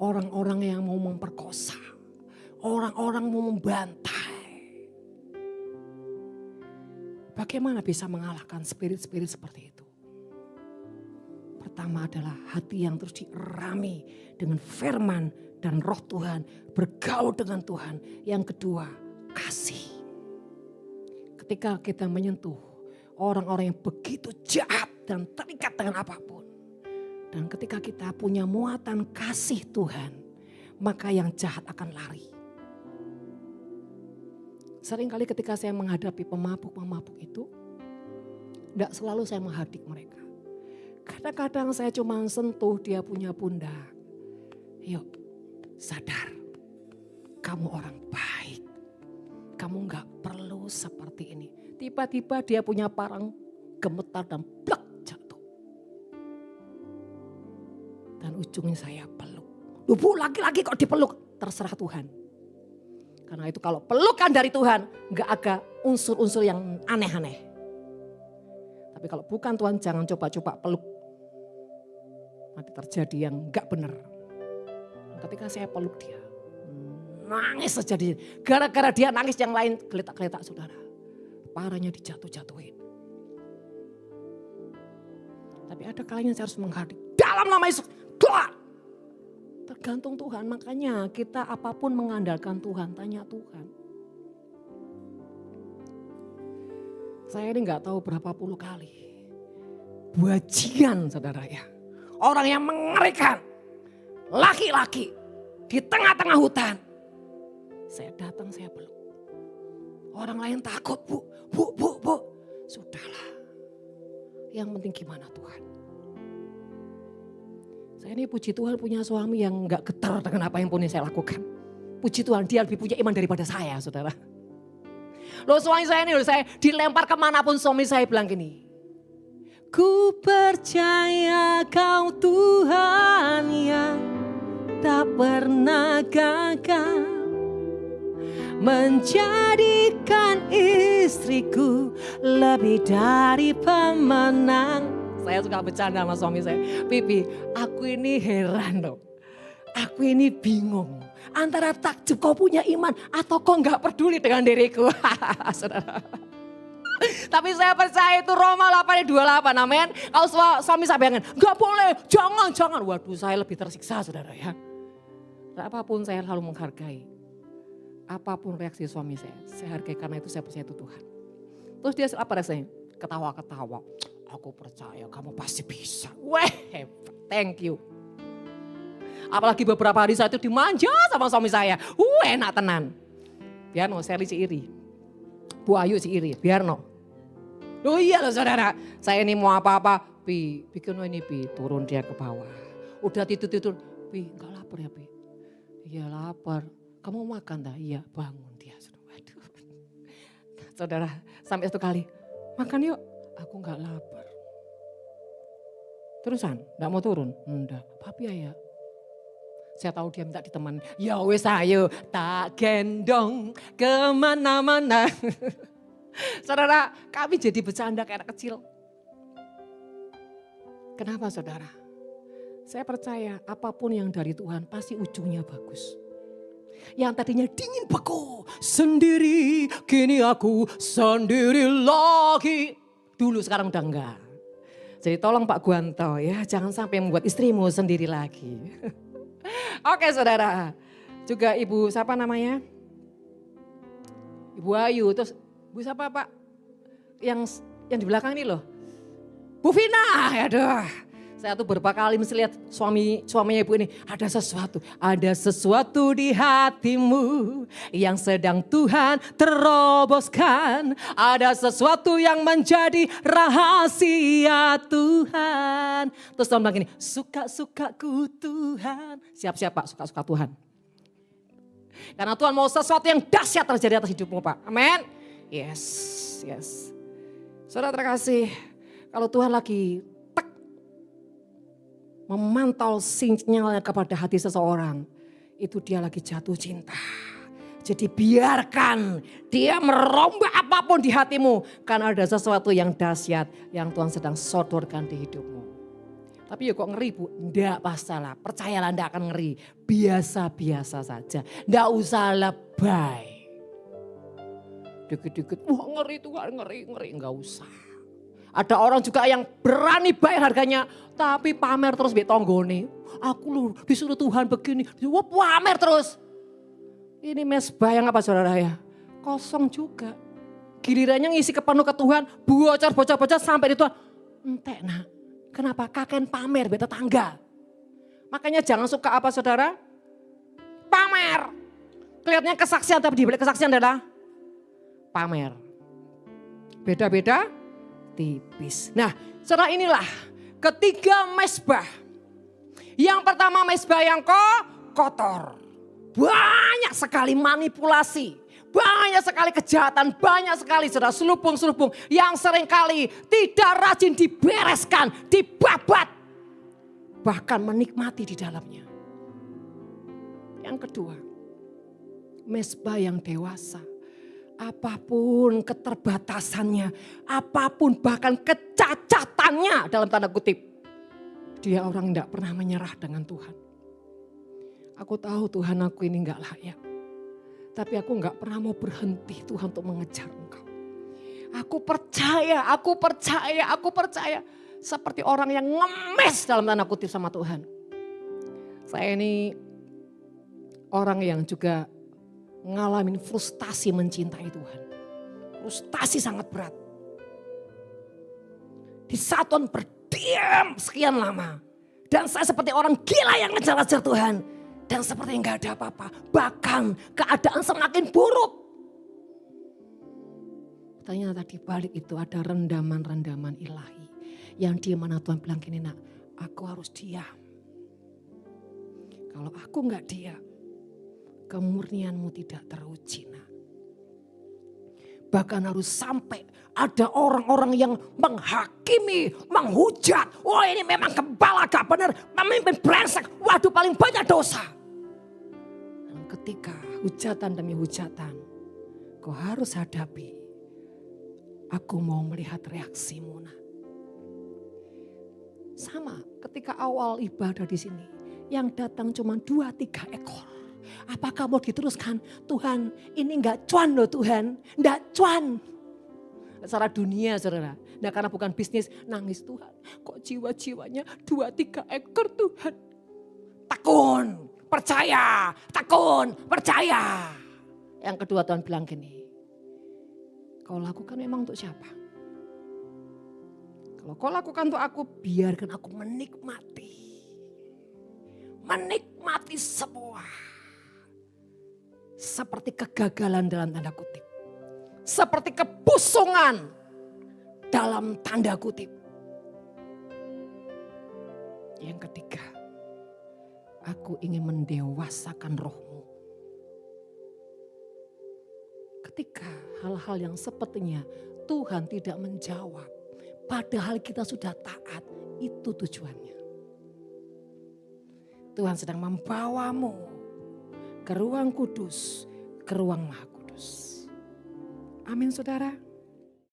Orang-orang yang mau memperkosa, orang-orang mau membantai. Bagaimana bisa mengalahkan spirit-spirit seperti itu? Pertama adalah hati yang terus diirami dengan firman dan roh Tuhan, bergaul dengan Tuhan. Yang kedua, kasih. Ketika kita menyentuh orang-orang yang begitu jahat dan terikat dengan apapun. Dan ketika kita punya muatan kasih Tuhan, maka yang jahat akan lari. Seringkali ketika saya menghadapi pemabuk-pemabuk itu, tidak selalu saya menghadik mereka. Kadang-kadang saya cuma sentuh dia punya pundak. Yuk, sadar, kamu orang baik. Kamu gak perlu seperti ini. Tiba-tiba dia punya parang gemetar dan plek jatuh. Dan ujungnya saya peluk. Loh bu, laki-laki kok dipeluk? Terserah Tuhan. Karena itu kalau pelukan dari Tuhan, gak ada unsur-unsur yang aneh-aneh. Tapi kalau bukan Tuhan, jangan coba-coba peluk. Nanti terjadi yang gak benar. Ketika saya peluk dia, nangis saja dia. Gara-gara dia nangis, yang lain geletak-geletak saudara. Parahnya dijatuh-jatuhin. Tapi ada kalanya saya harus menghadir. Dalam nama Yesus, keluar. Tergantung Tuhan, makanya kita apapun mengandalkan Tuhan, tanya Tuhan. Saya ini gak tahu berapa puluh kali. Bajingan saudara ya. Orang yang mengerikan. Laki-laki di tengah-tengah hutan. Saya datang, saya peluk. Orang lain takut, bu. Sudahlah. Yang penting gimana Tuhan. Saya ini puji Tuhan punya suami yang gak getar dengan apa yang pun saya lakukan. Puji Tuhan, dia lebih punya iman daripada saya saudara. Loh suami saya ini, saya dilempar kemanapun suami saya bilang gini. Ku percaya Kau Tuhan yang tak pernah gagal, menjadikan istriku lebih dari pemenang. Saya suka bercanda sama suami saya. Pipi, aku ini heran loh. Aku ini bingung. Antara takjub kau punya iman atau kau nggak peduli dengan diriku. Saudara. Tapi saya percaya itu Roma 8:28, amin. Kalau suami saya bayangin, gak boleh, jangan. Waduh, saya lebih tersiksa, saudara ya. Dan apapun saya selalu menghargai. Apapun reaksi suami saya hargai karena itu saya percaya itu Tuhan. Terus dia apa rasanya? Ketawa-ketawa. Aku percaya kamu pasti bisa. Weh, hebat, thank you. Apalagi beberapa hari saya itu dimanja sama suami saya. Enak tenan. Biar no, saya iri. Bu Ayu si iri, biar no. Oh iya loh saudara, saya ini mau apa-apa, bikin ini turun dia ke bawah. Udah tidur, enggak lapar ya Iya lapar, kamu makan dah? Iya, bangun dia. Waduh. Saudara, sampai satu kali, makan yuk, aku enggak lapar. Terusan, enggak mau turun? Enggak, papi ya. Saya tahu dia minta ditemani, ya wes ayo, tak gendong kemana-mana. Saudara, kami jadi bercanda kayak anak kecil. Kenapa saudara? Saya percaya apapun yang dari Tuhan pasti ujungnya bagus. Yang tadinya dingin beku, sendiri, kini aku sendiri lagi. Dulu sekarang udah enggak. Jadi tolong Pak Guanto ya, jangan sampai membuat istrimu sendiri lagi. Oke saudara, juga Ibu siapa namanya? Ibu Ayu, terus Bu siapa Pak? Yang di belakang ini loh. Bu Vina, aduh. Saya tuh beberapa kali mesti lihat suaminya ibu ini. Ada sesuatu di hatimu yang sedang Tuhan teroboskan. Ada sesuatu yang menjadi rahasia Tuhan. Terus Tuhan bilang gini, suka-sukaku Tuhan. Siap-siap Pak, suka-suka Tuhan. Karena Tuhan mau sesuatu yang dahsyat terjadi atas hidupmu Pak. Amin. Yes. Saudara terkasih, kalau Tuhan lagi memantau sinyalnya kepada hati seseorang, itu dia lagi jatuh cinta. Jadi biarkan dia merombak apapun di hatimu, karena ada sesuatu yang dahsyat yang Tuhan sedang sodorkan di hidupmu. Tapi ya kok ngeri Bu? Enggak masalah, percayalah enggak akan ngeri. Biasa-biasa saja, enggak usah lebay. Dikit-dikit, wah ngeri Tuhan, ngeri, enggak usah. Ada orang juga yang berani bayar harganya, tapi pamer terus be tonggone. Aku lu disuruh Tuhan begini, wah pamer terus. Ini mesbah yang apa saudara ya? Kosong juga. Gilirannya ngisi kepenuh ke Tuhan, bocor sampai di Tuhan. Entek nak, kenapa kakek pamer be tetangga? Makanya jangan suka apa saudara? Pamer. Kelihatannya kesaksian tapi di balik kesaksian adalah pamer. Beda-beda tipis. Nah, saudara inilah ketiga mesbah. Yang pertama mesbah yang kotor. Banyak sekali manipulasi. Banyak sekali kejahatan. Banyak sekali saudara selubung-selubung yang seringkali tidak rajin dibereskan, dibabat. Bahkan menikmati di dalamnya. Yang kedua, mesbah yang dewasa. Apapun keterbatasannya, apapun bahkan kecacatannya dalam tanda kutip. Dia orang tidak pernah menyerah dengan Tuhan. Aku tahu Tuhan aku ini enggak layak. Tapi aku enggak pernah mau berhenti Tuhan untuk mengejar engkau. Aku percaya. Seperti orang yang ngemes dalam tanda kutip sama Tuhan. Saya ini orang yang juga ngalamin frustasi mencintai Tuhan. Frustasi sangat berat. Di saat Tuhan berdiam sekian lama. Dan saya seperti orang gila yang ngejar-ngejar Tuhan. Dan seperti nggak ada apa-apa. Bahkan keadaan semakin buruk. Ternyata di balik itu ada rendaman-rendaman ilahi. Yang di mana Tuhan bilang gini, nak, aku harus diam. Kalau aku nggak diam, kemurnianmu tidak teruji, nak. Bahkan harus sampai ada orang-orang yang menghakimi, menghujat. Wah ini memang kepala gak benar, pemimpin brengsek. Waduh paling banyak dosa. Dan ketika hujatan demi hujatan, kau harus hadapi. Aku mau melihat reaksimu. Nah. Sama ketika awal ibadah di sini, yang datang cuma 2-3 ekor. Apakah mau diteruskan? Tuhan ini enggak cuan loh Tuhan, enggak cuan. Secara dunia saudara, nah karena bukan bisnis, nangis Tuhan. Kok jiwa-jiwanya 2-3 ekor Tuhan. Tekun, percaya, tekun, percaya. Yang kedua Tuhan bilang gini, kau lakukan memang untuk siapa? Kalau kau lakukan untuk aku, biarkan aku menikmati. Menikmati semua. Seperti kegagalan dalam tanda kutip. Seperti kebusungan dalam tanda kutip. Yang ketiga, aku ingin mendewasakan rohmu. Ketika hal-hal yang sepertinya Tuhan tidak menjawab. Padahal kita sudah taat, itu tujuannya. Tuhan sedang membawamu ke ruang kudus, ke ruang maha kudus. Amin saudara.